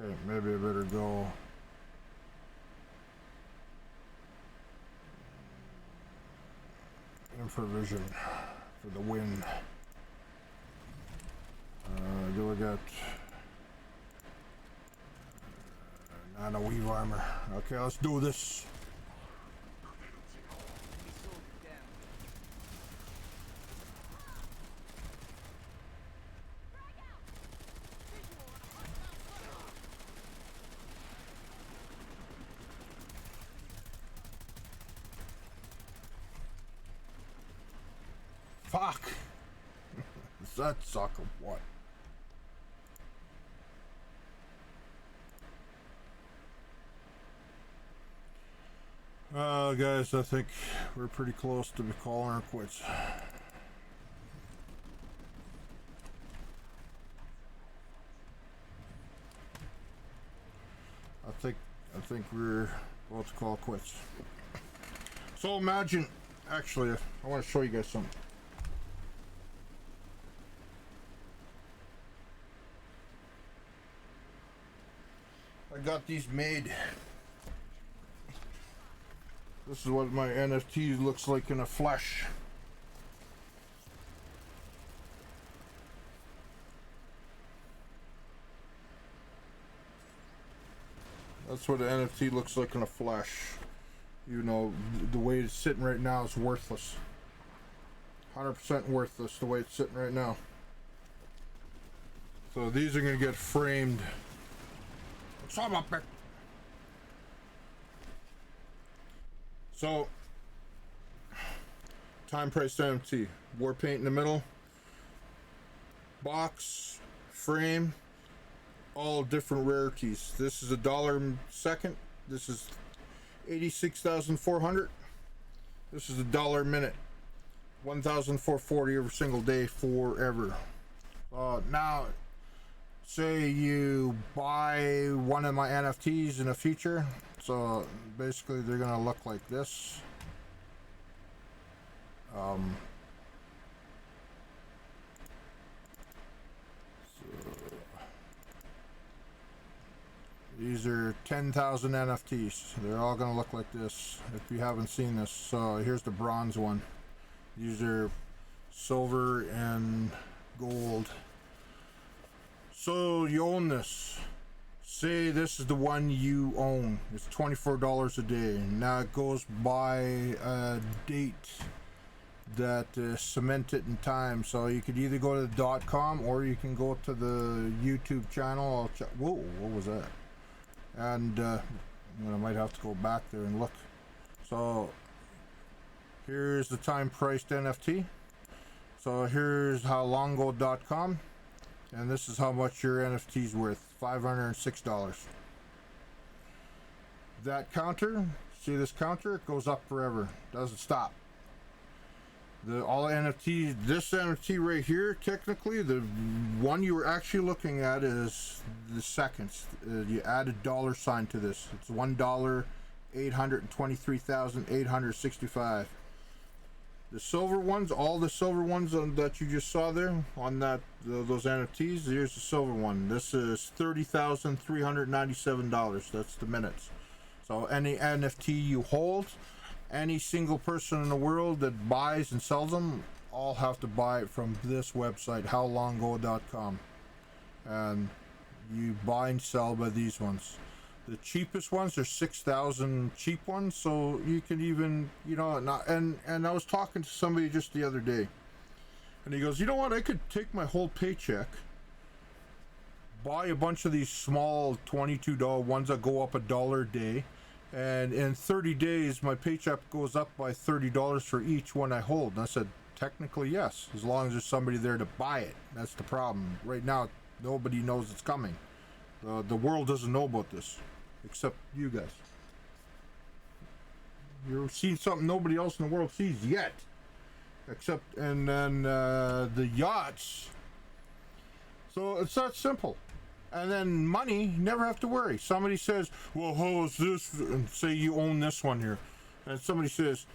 Okay, maybe I better go. Infravision for the win. Do we got nano weave armor? Okay, let's do this. Fuck! Does that suck or what? Guys, I think we're pretty close to calling our quits. I think we're about to call quits. So imagine, actually, I want to show you guys something. I got these made. This is what my NFT looks like in a flesh. That's what an NFT looks like in a flesh. You know, the way it's sitting right now is worthless. 100% worthless the way it's sitting right now. So these are going to get framed. Some up there. So, time price NFT. Warpaint in the middle. Box, frame, all different rarities. This is $1 second. This is 86,400. This is $1 minute. 1,440 every single day forever. Now, say you buy one of my NFTs in the future. So basically they're gonna look like this. So these are 10,000 NFTs. They're all gonna look like this if you haven't seen this. So here's the bronze one. These are silver and gold. So you own this. Say this is the one you own. It's $24 a day. Now it goes by a date that is cemented in time. So you could either go to the .com or you can go to the YouTube channel. Whoa, what was that? And I might have to go back there and look. So here's the time priced NFT. So here's howlongago.com. And this is how much your NFT's worth. $506. That counter, see this counter? It goes up forever. Doesn't stop. All NFTs, this NFT right here, technically, the one you were actually looking at is the seconds. You add a dollar sign to this. It's $1, 823,865. The silver ones, all the silver ones that you just saw there on that those NFTs, here's the silver one. This is $30,397. That's the minutes. So any NFT you hold, any single person in the world that buys and sells them, all have to buy it from this website, howlongago.com. And you buy and sell by these ones. The cheapest ones are 6,000 cheap ones, so you can even, and I was talking to somebody just the other day, and he goes, you know what, I could take my whole paycheck, buy a bunch of these small $22 ones that go up $1 a day, and in 30 days my paycheck goes up by $30 for each one I hold. And I said, technically yes, as long as there's somebody there to buy it. That's the problem. Right now, nobody knows it's coming. The world doesn't know about this, except you guys. You're seeing something nobody else in the world sees yet. Except, and then the yachts. So it's that simple. And then money, never have to worry. Somebody says, well, how is this? And say you own this one here. And somebody says,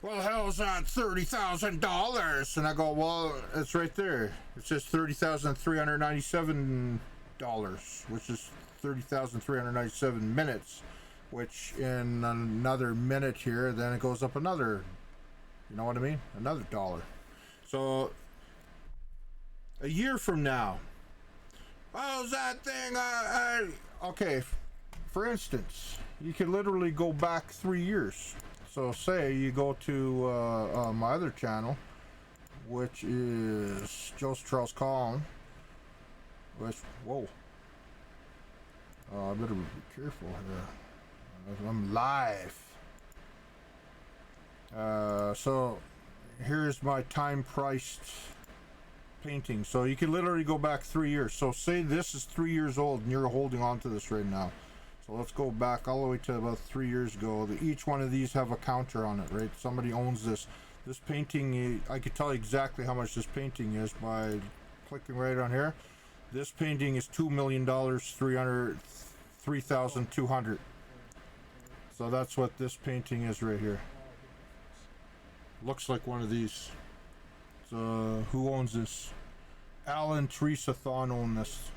well, how's that $30,000? And I go, well, it's right there. It says $30,397, which is 30,397 minutes. Which in another minute here, then it goes up another, you know what I mean? Another $1. So a year from now, how's that thing? Okay, for instance, you can literally go back 3 years. So say you go to my other channel, which is Joseph Charles Collin, which, whoa, I better be careful here. I'm live. So here's my time priced painting. So you can literally go back 3 years. So say this is 3 years old and you're holding on to this right now. So let's go back all the way to about 3 years ago. Each one of these have a counter on it, right? Somebody owns this. This painting, I could tell you exactly how much this painting is by clicking right on here. This painting is $2,303,200. So that's what this painting is right here. Looks like one of these. So who owns this? Alan and Teresa Thon own this.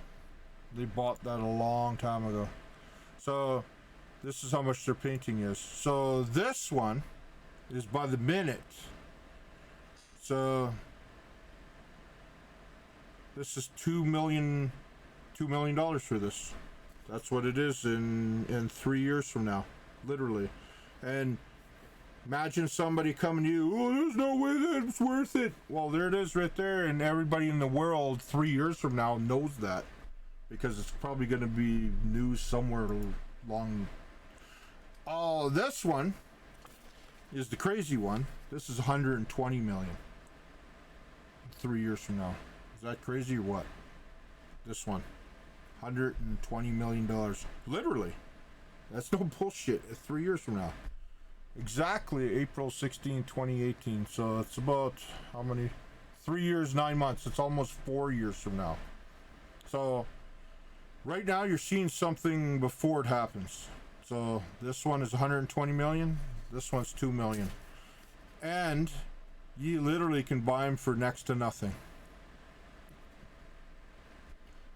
They bought that a long time ago. So this is how much their painting is. So this one is by the minute. So this is $2 million for this. That's what it is in 3 years from now. Literally. And imagine somebody coming to you, oh, there's no way that's worth it. Well, there it is right there, and everybody in the world 3 years from now knows that, because it's probably going to be news somewhere long. Oh, this one is the crazy one. This is 120 million 3 years from now. Is that crazy or what? This one, $120 million, literally. That's no bullshit. 3 years from now. Exactly April 16, 2018. So it's about how many? 3 years, 9 months. It's almost 4 years from now. So right now you're seeing something before it happens. So this one is 120 million. This one's 2 million. And you literally can buy them for next to nothing.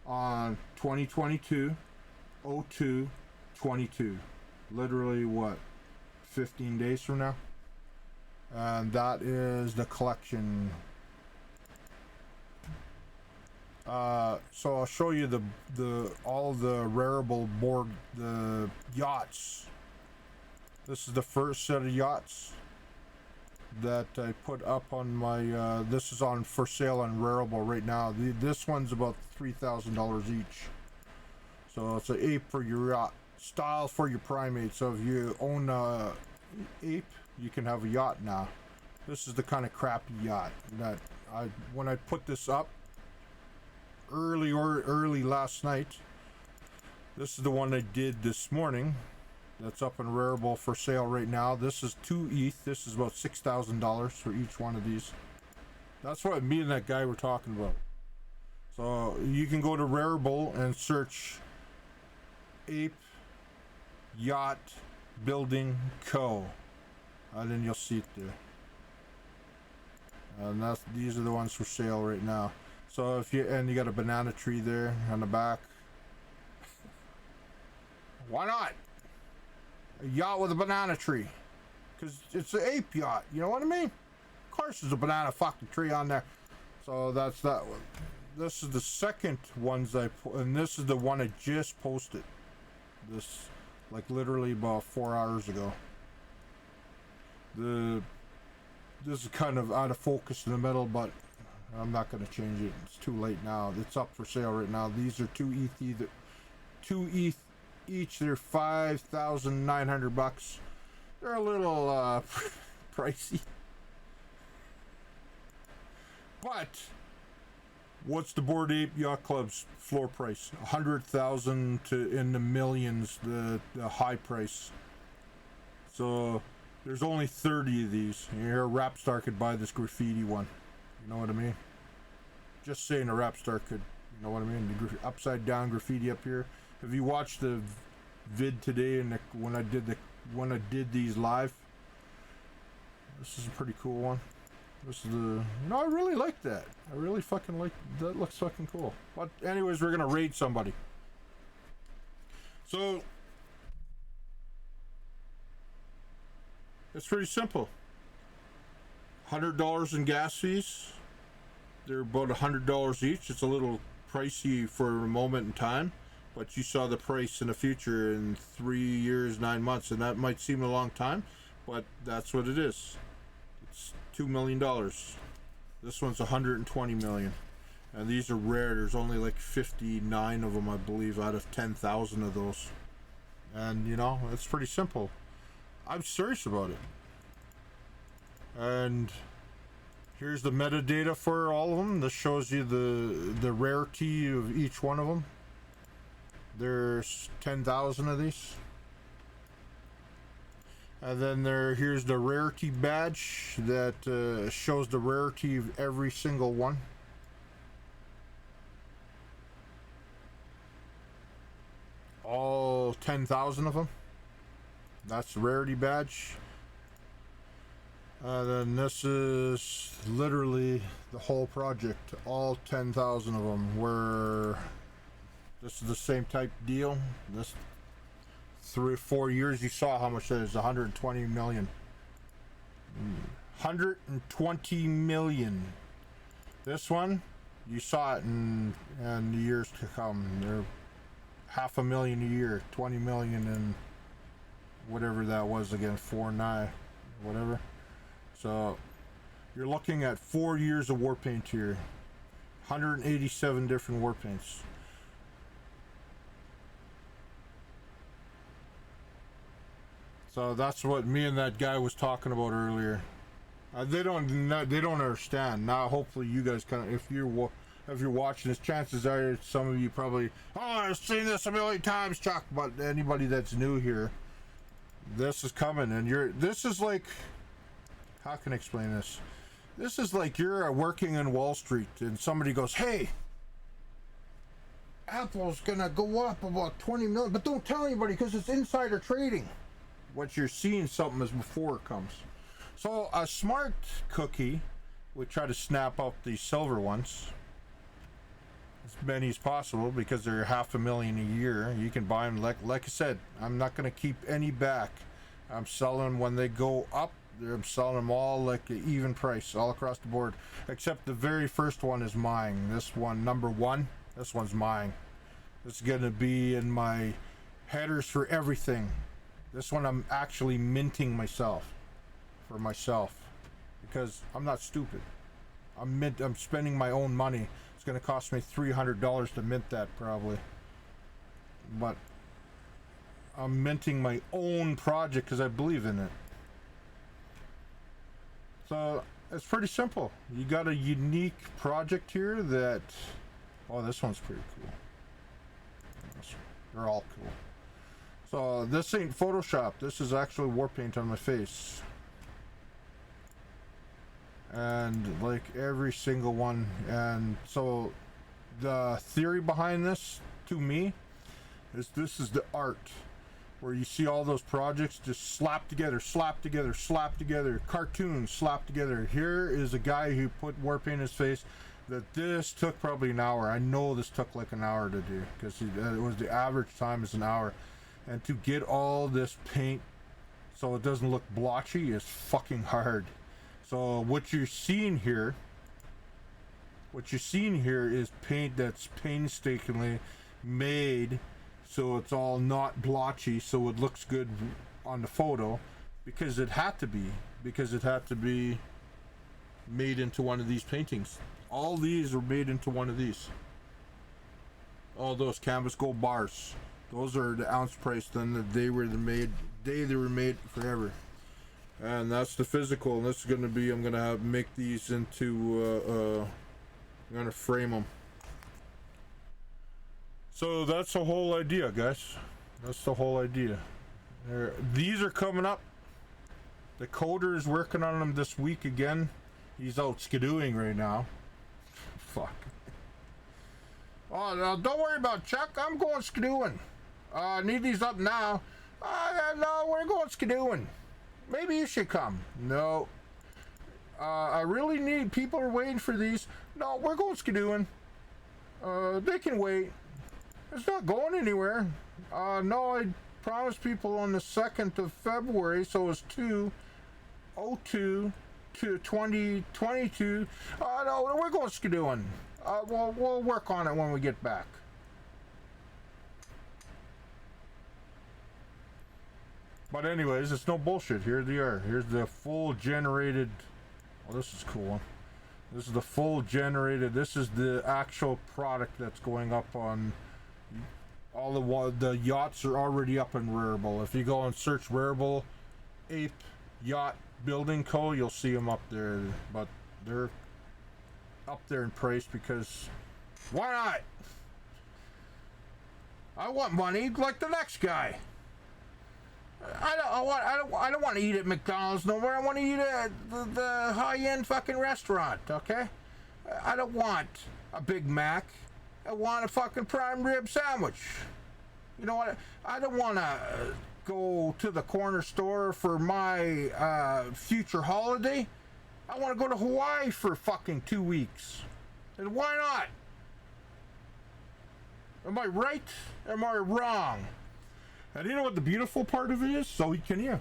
On 2022 02 22, literally what, 15 days from now, and that is the collection. So I'll show you the all the wearable board, the yachts. This is the first set of yachts that I put up on my this is on for sale on Wearable right now. This one's about $3,000 each. So it's an ape for your yacht, style for your primate. So if you own a ape, you can have a yacht now. This is the kind of crappy yacht that when I put this up early last night. This is the one I did this morning. That's up in Wearable for sale right now. This is 2 ETH. This is about $6,000 for each one of these. That's what me and that guy were talking about. So you can go to Wearable and search Ape Yacht Building Co. And then you'll see it there. And these are the ones for sale right now. So if you got a banana tree there on the back. Why not? A yacht with a banana tree. Because it's an ape yacht. You know what I mean? Of course there's a banana fucking tree on there. So that's that one. This is the second ones I put, and this is the one I just posted. This, like literally about 4 hours ago. This is kind of out of focus in the middle, but I'm not going to change it. It's too late now. It's up for sale right now. These are 2 ETH each. They're $5,900. They're a little pricey. But what's the Bored Ape Yacht Club's floor price? 100,000 to in the millions, the high price. So there's only 30 of these. Here, a rap star could buy this graffiti one. You know what I mean? Just saying, a rap star could. You know what I mean? The upside down graffiti up here. Have you watched the vid today? And when I did these live, this is a pretty cool one. This is the. No, I really like that. I really fucking like that. Looks fucking cool. But anyways, we're gonna raid somebody. So it's pretty simple. $100 in gas fees. They're about $100 each. It's a little pricey for a moment in time, but you saw the price in the future in 3 years, 9 months, and that might seem a long time, but that's what it is. It's $2 million. This one's 120 million, and these are rare. There's only like 59 of them, I believe, out of 10,000 of those. And you know, it's pretty simple. I'm serious about it. And here's the metadata for all of them. This shows you the rarity of each one of them. There's 10,000 of these. And then here's the rarity badge that shows the rarity of every single one. All 10,000 of them. That's the rarity badge. Then this is literally the whole project. All 10,000 of them were. This is the same type deal. This 3 or 4 years, you saw how much that is. 120 million. 120 million. This one, you saw it in the years to come. They're $500,000 a year, 20 million, and whatever that was again, 4.9, whatever. So you're looking at 4 years of Warpaint here. 187 different Warpaints. So that's what me and that guy was talking about earlier. They don't understand. Now hopefully you guys kind of, if you're watching this, chances are some of you probably, oh, I've seen this a million times, Chuck. But anybody that's new here, this is coming, and this is like, how can I explain this? This is like you're working in Wall Street and somebody goes, hey, Apple's gonna go up about 20 million, but don't tell anybody because it's insider trading. What you're seeing something is before it comes. So a smart cookie would try to snap up these silver ones, as many as possible, because they're $500,000 a year. You can buy them, like I said, I'm not going to keep any back. I'm selling when they go up. I'm selling them all like an even price all across the board, except the very first one is mine. This one, number 1, this one's mine. This is going to be in my headers for everything. This one I'm actually minting for myself, because I'm not stupid. I'm spending my own money. It's going to cost me $300 to mint that probably, but I'm minting my own project because I believe in it. So it's pretty simple. You got a unique project here that, oh, this one's pretty cool. They're all cool. So this ain't Photoshop. This is actually Warpaint on my face. And like every single one. And so the theory behind this, to me, is this is the art. Where you see all those projects just slap together, cartoons slap together. Here is a guy who put Warpaint in his face. That this took probably an hour. I know this took like an hour to do, because it was the average time is an hour. And to get all this paint so it doesn't look blotchy is fucking hard. So what you're seeing here is paint that's painstakingly made so it's all not blotchy, so it looks good on the photo, because it had to be made into one of these paintings. All these were made into one of these. All those canvas gold bars. Those are the ounce price then they were made forever. And that's the physical, and this is gonna be, I'm gonna make these into, I'm gonna frame them. So that's the whole idea, guys. That's the whole idea. These are coming up. The coder is working on them this week again. He's out skidooing right now. Fuck. Oh, no, don't worry about it, Chuck. I'm going skidooing. Need these up now. No, we're going skidooing. Maybe you should come. No. I really need, people are waiting for these. No, we're going skidooing. They can wait. It's not going anywhere. No, I promised people on the 2nd of February, so it's 2/02 to 2022. No, we're going skidooing. We'll work on it when we get back. But anyways, it's no bullshit. Here they are. Here's the full generated. Oh, this is cool. This is the full generated. This is the actual product that's going up on. All the yachts are already up in Rarible. If you go and search Rarible Ape Yacht Building Co., you'll see them up there. But they're up there in price because why not? I want money like the next guy. I don't want to eat at McDonald's no more. I want to eat at the high-end fucking restaurant, okay? I don't want a Big Mac. I want a fucking prime rib sandwich. You know what? I don't want to go to the corner store for my future holiday. I want to go to Hawaii for fucking 2 weeks. And why not? Am I right? Am I wrong? And you know what the beautiful part of it is? So can you.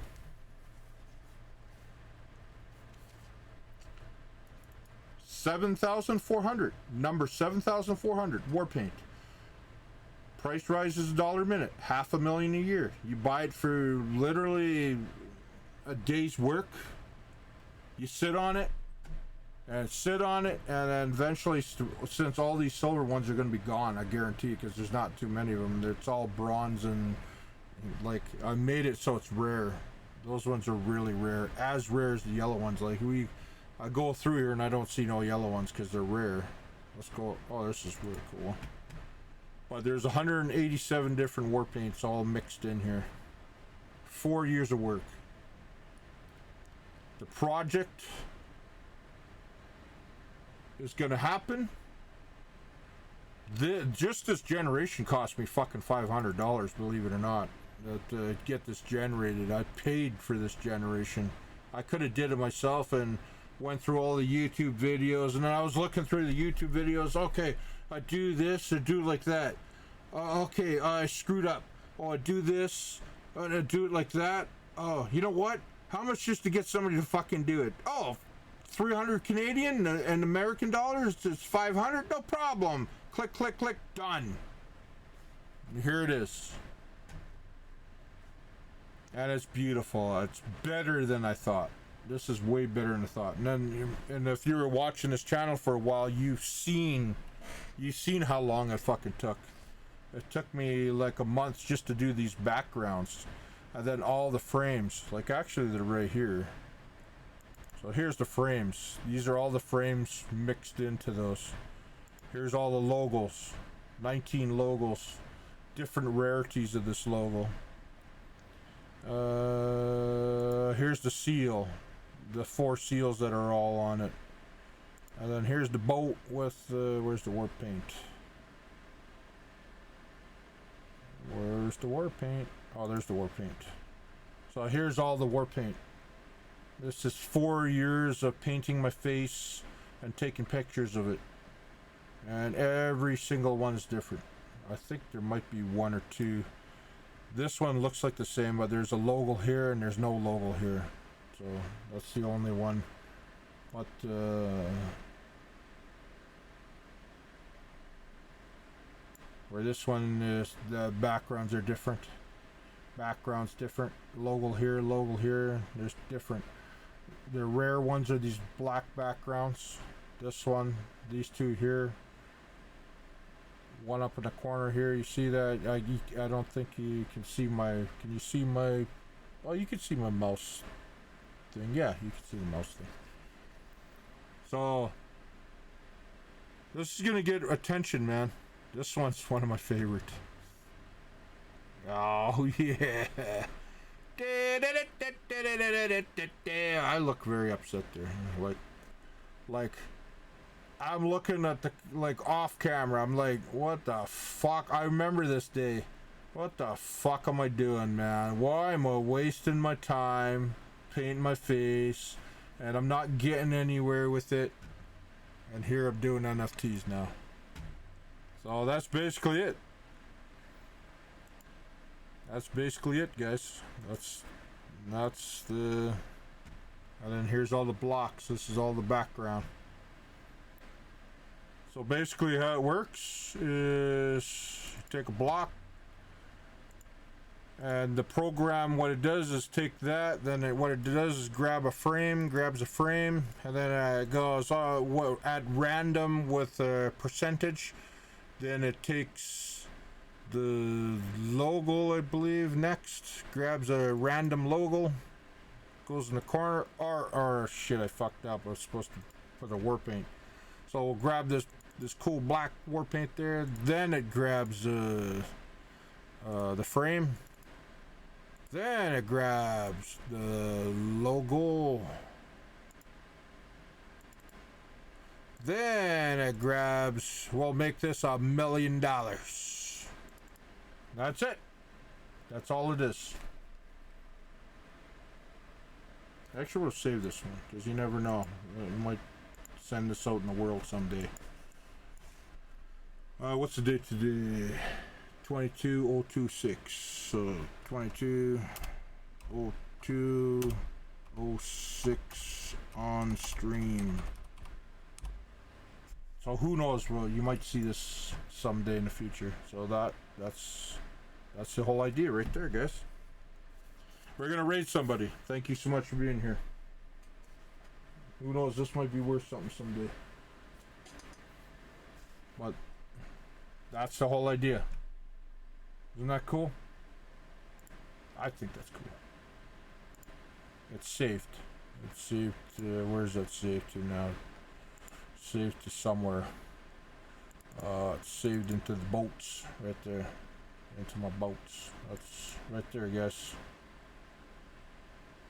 $7,400. Number 7,400. Warpaint. Price rises $1 a minute. $500,000 a year. You buy it for literally a day's work. You sit on it. And then eventually, since all these silver ones are going to be gone, I guarantee, because there's not too many of them. It's all bronze and, like, I made it so it's rare. Those ones are really rare. As rare as the yellow ones. Like, I go through here and I don't see no yellow ones because they're rare. Let's go. Oh, this is really cool. But there's 187 different war paints all mixed in here. 4 years of work. The project is gonna happen. Just this generation cost me fucking $500, believe it or not, to get this generated. I paid for this generation. I could have did it myself and went through all the YouTube videos, and then I was looking through the YouTube videos. Okay, I do this, I do like that. Okay, I screwed up. Oh, I do this, and I do it like that. Oh, you know what? How much just to get somebody to fucking do it? Oh, 300 Canadian and American dollars, it's 500, no problem. Click, click, click, done. And here it is. And it's beautiful. It's better than I thought. This is way better than I thought. And if you were watching this channel for a while, you've seen how long it fucking took. It took me like a month just to do these backgrounds. And then all the frames. Like, actually, they're right here. So here's the frames. These are all the frames mixed into those. Here's all the logos. 19 logos. Different rarities of this logo. Here's the seal. The 4 seals that are all on it. And then here's the boat with, where's the war paint? Where's the war paint? Oh, there's the war paint. So here's all the war paint. This is 4 years of painting my face and taking pictures of it. And every single one is different. I think there might be 1 or 2. This one looks like the same, but there's a logo here and there's no logo here. So that's the only one. But where this one is, the backgrounds are different. Backgrounds different. Logo here, there's different. The rare ones are these black backgrounds. this one, these two here. One up in the corner here. You see that? I don't think you can see my. Can you see my? Oh, you can see my mouse thing. Yeah, you can see the mouse thing. So this is gonna get attention, man. This one's one of my favorite. Oh yeah. I look very upset there. Like I'm looking at the off camera. I'm like, what the fuck? I remember this day. What the fuck am I doing, man? Why am I wasting my time painting my face and I'm not getting anywhere with it? And here I'm doing NFTs now. So that's basically it. That's basically it, guys. That's the. And then here's all the blocks. This is all the background. So basically how it works is you take a block, and the program, what it does is take that, then what it does is grabs a frame, and then it goes at random with a percentage. Then it takes the logo, I believe, next, grabs a random logo, goes in the corner, or shit, I fucked up. I was supposed to put a Warpaint. So we'll grab this cool black Warpaint there, then it grabs the frame, then it grabs the logo, then it grabs, we'll make this $1 million. That's it. That's all it is. Actually, we'll save this one, because you never know. We might send this out in the world someday. What's the date today? 22/026. So 22/02/06 on stream. So who knows? Well, you might see this someday in the future. So that's the whole idea right there, guys. We're gonna raid somebody. Thank you so much for being here. Who knows? This might be worth something someday. But that's the whole idea. Isn't that cool? I think that's cool. It's saved. It's saved. Where is that saved to now? Saved to somewhere. It's saved into the boats right there. Into my boats. That's right there, guys.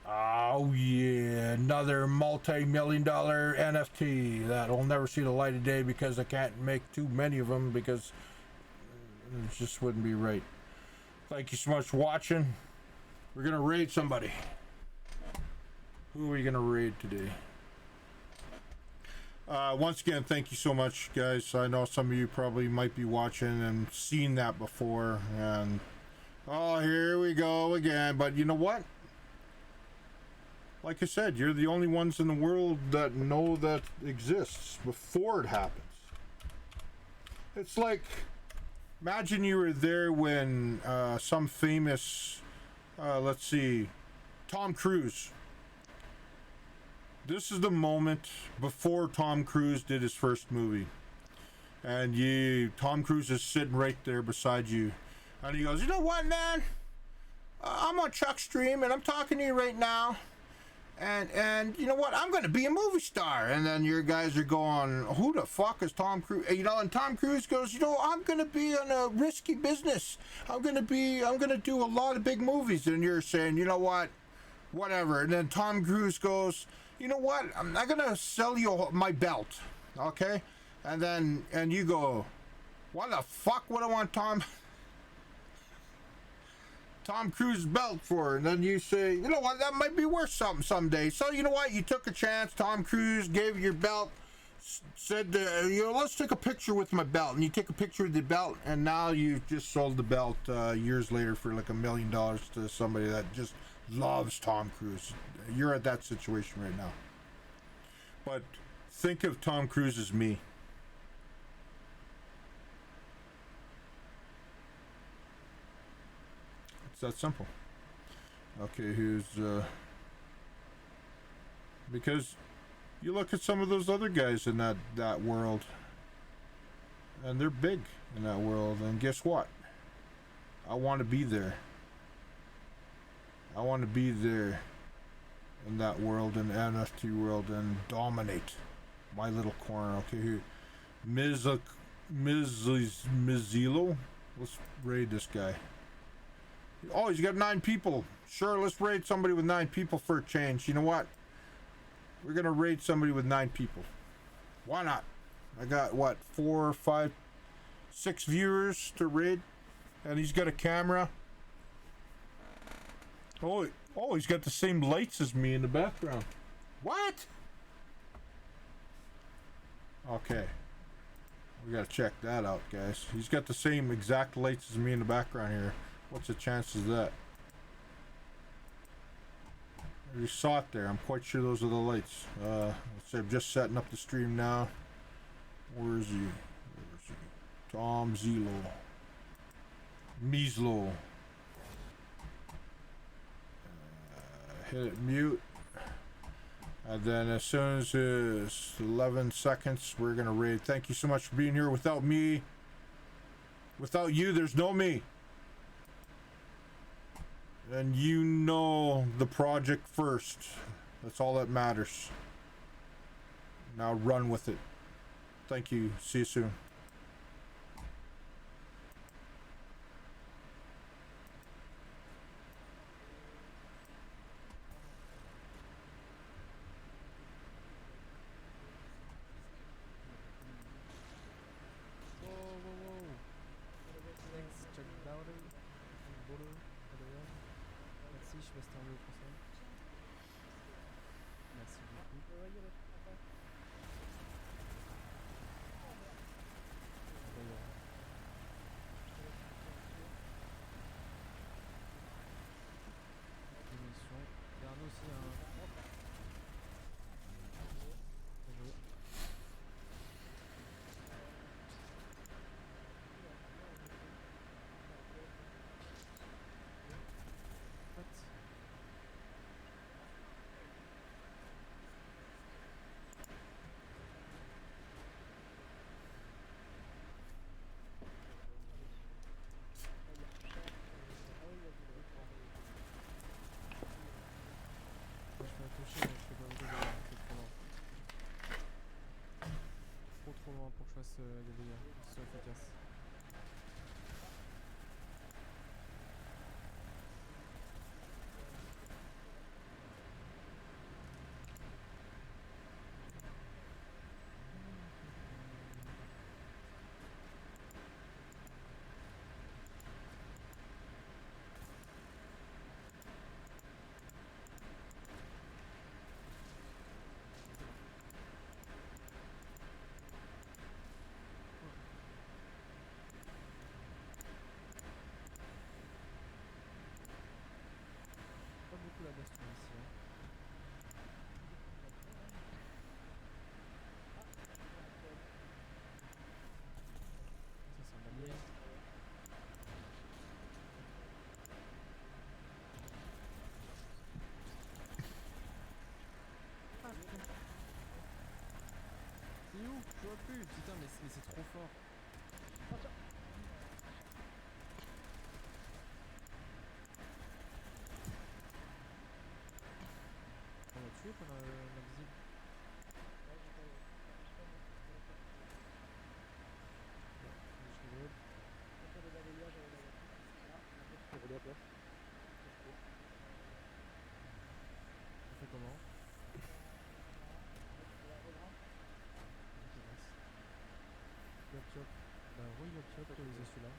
Oh yeah, another multi-million-dollar NFT that'll never see the light of day because I can't make too many of them because it just wouldn't be right. Thank you so much for watching. We're gonna raid somebody. Who are we gonna raid today? Once again, thank you so much, guys. I know some of you probably might be watching and seen that before, and oh, here we go again. But you know what? Like I said, you're the only ones in the world that know that exists before it happens. It's like, imagine you were there when some famous, let's see, Tom Cruise. This is the moment before Tom Cruise did his first movie. And Tom Cruise is sitting right there beside you. And he goes, you know what, man? I'm on Chuck's stream and I'm talking to you right now. And you know what? I'm going to be a movie star. And then your guys are going, who the fuck is Tom Cruise? You know, and Tom Cruise goes, you know, I'm going to be in a risky business. I'm going to do a lot of big movies. And you're saying, you know what? Whatever. And then Tom Cruise goes, you know what? I'm not going to sell you my belt. Okay? And you go, what the fuck would I want Tom Cruise's belt for? And then you say, you know what, that might be worth something someday. So you know what, you took a chance. Tom Cruise gave you your belt, said, you know, let's take a picture with my belt. And you take a picture of the belt, and now you've just sold the belt years later for like $1 million to somebody that just loves Tom Cruise. You're at that situation right now. But think of Tom Cruise as me. It's that simple. Okay, because You look at some of those other guys in that world, and they're big in that world, and guess what? I want to be there. I want to be there in that world, in the NFT world, and dominate my little corner. Okay, here. Mizilo. Let's raid this guy. Oh, he's got 9 people. Sure, let's raid somebody with 9 people for a change. You know what? We're gonna raid somebody with 9 people. Why not? I got what, 4, 5, 6 viewers to raid, and he's got a camera. Oh, he's got the same lights as me in the background. What? Okay. We gotta check that out, guys. He's got the same exact lights as me in the background here. What's the chances of that? You saw it there. I'm quite sure those are the lights. Let's say I'm just setting up the stream now. Where is he? Where is he? Tom Zelo. Measlo. Hit it mute. And then as soon as it's 11 seconds, we're gonna raid. Thank you so much for being here. Without me, without you, there's no me. And you know the project first. That's all that matters. Now run with it. Thank you. See you soon. Thanks, Chuckballer. Merci, je sais pas si t'es anglais ou français. Merci beaucoup. Émission. Regardez aussi un... Bien joué. What? Je fais un toucher, mais je fais pas beaucoup de dégâts, c'est trop loin. Trop loin pour que je fasse des dégâts, que ce soit efficace. Pas beaucoup la baston ici. Hein. Ça c'est un allié. Ah putain. C'est où? Je vois plus. Putain mais c'est trop fort. On l'a tué pendant l'invisible. On fait comment? Ok, nice. Webcam. Bah oui, Webcam, actualiser celui-là.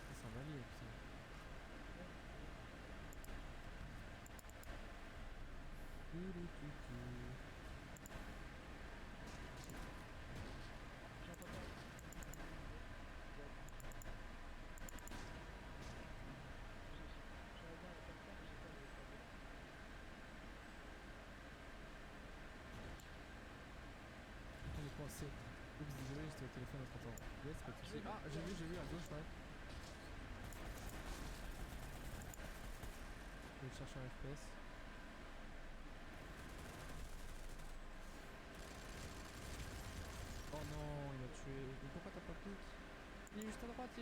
C'est un allié, putain. On est coincé. Oups, désolé, j'étais au téléphone entre temps. Yes, pas de soucis. Ah, j'ai vu à gauche, ouais. Je vais chercher un FPS.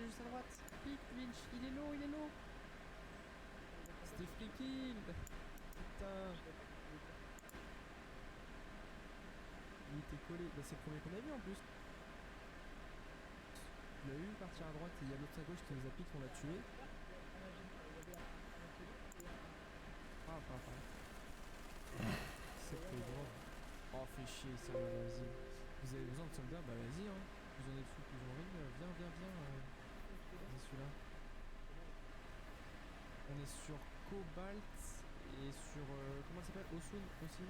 juste à droite. Pique, Winch, il est low, il est low. C'était free kill. Putain. Il était collé. Bah, c'est le premier qu'on a vu en plus. Il a eu partir à droite et il y a l'autre à gauche qui nous a piqué, on l'a tué. Ah, c'est pas grave. Oh, fais chier, sérieux, vas-y. Vous avez besoin de soldats? Bah, vas-y, hein. Plus on est dessous, plus on ring. Viens. C'est celui-là. On est sur Cobalt et sur. Comment ça s'appelle? Osun aussi.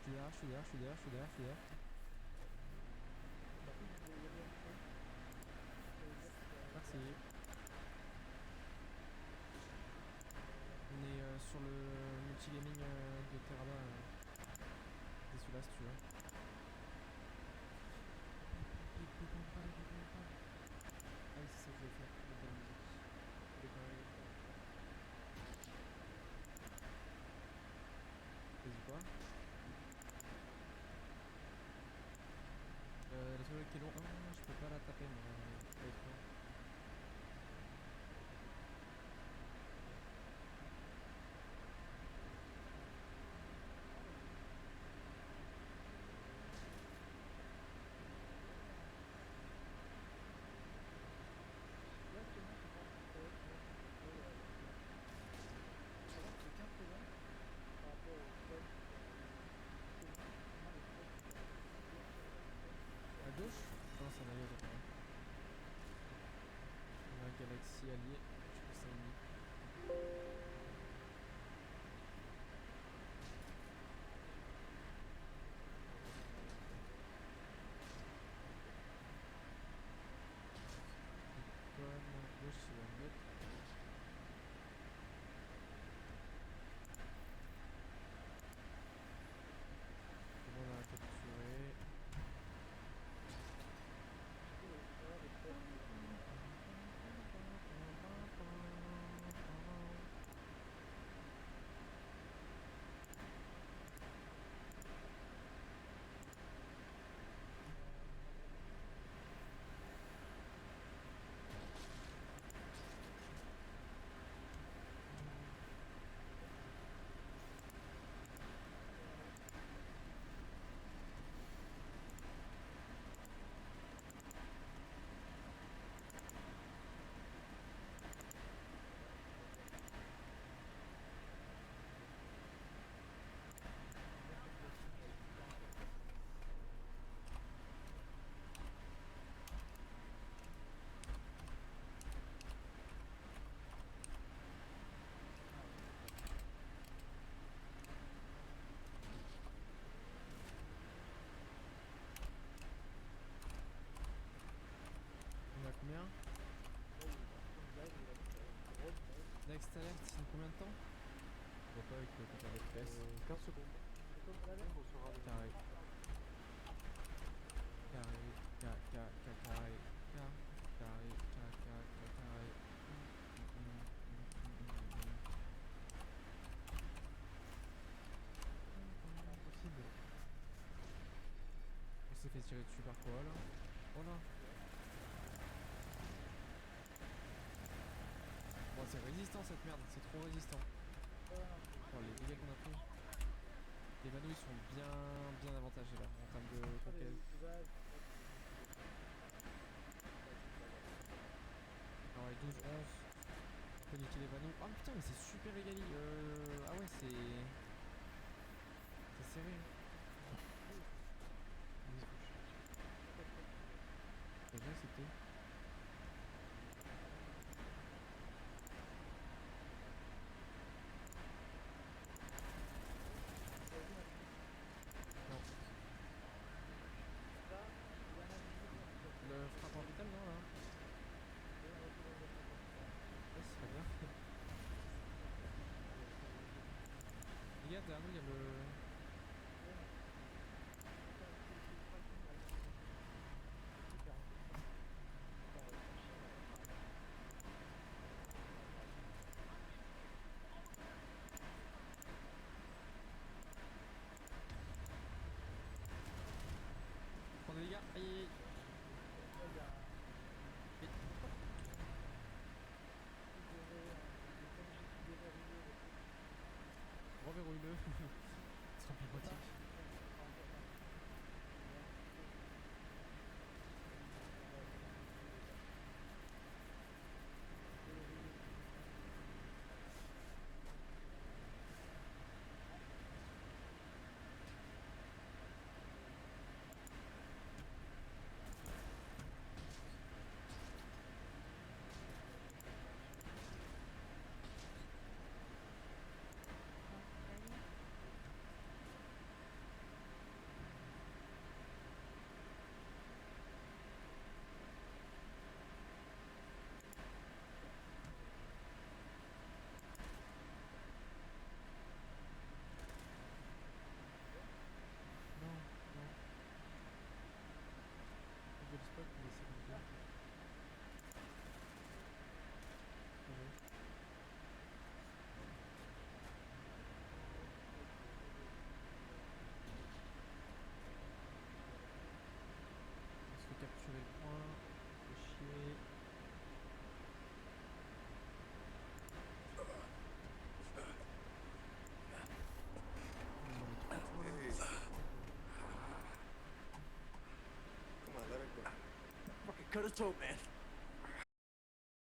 Je suis derrière. Merci. On est sur le multigaming de Terraba. C'est celui-là si tu veux. Ah oui, c'est ça que je vais faire. Mettre de la musique. Je vais quand même. Vas-y quoi. La seule qui est long. Ah, je peux pas la taper moi. Elle est trop. À gauche? Non, c'est un allié, d'accord. On a un Galaxy allié, je pense que c'est ennemi. Icône, à gauche, c'est la note. On a capturé. Combien? Next alert, c'est combien de temps? Je vois pas avec le compteur FPS. 15 secondes. Carré. On s'est fait tirer dessus par quoi là? Oh là. Bon, c'est résistant cette merde, c'est trop résistant. Oh, les dégâts qu'on a pris. Les vanos ils sont bien avantagés là en termes de conquête. Ah ouais, 12, 11. On peut niquer les vanos. Oh putain, mais c'est super égali. Ah ouais, c'est serré. J'ai bien accepté. Le frappe orbital non là? Ouais, ce serait bien. Regarde derrière nous il y a le... Prends des dégâts, aïe aïe aïe. verrouille-le. Ce sera plus pratique. Spot, mais c'est compliqué. On se fait capturer le point, fait chier. Fucking cut his throat, man.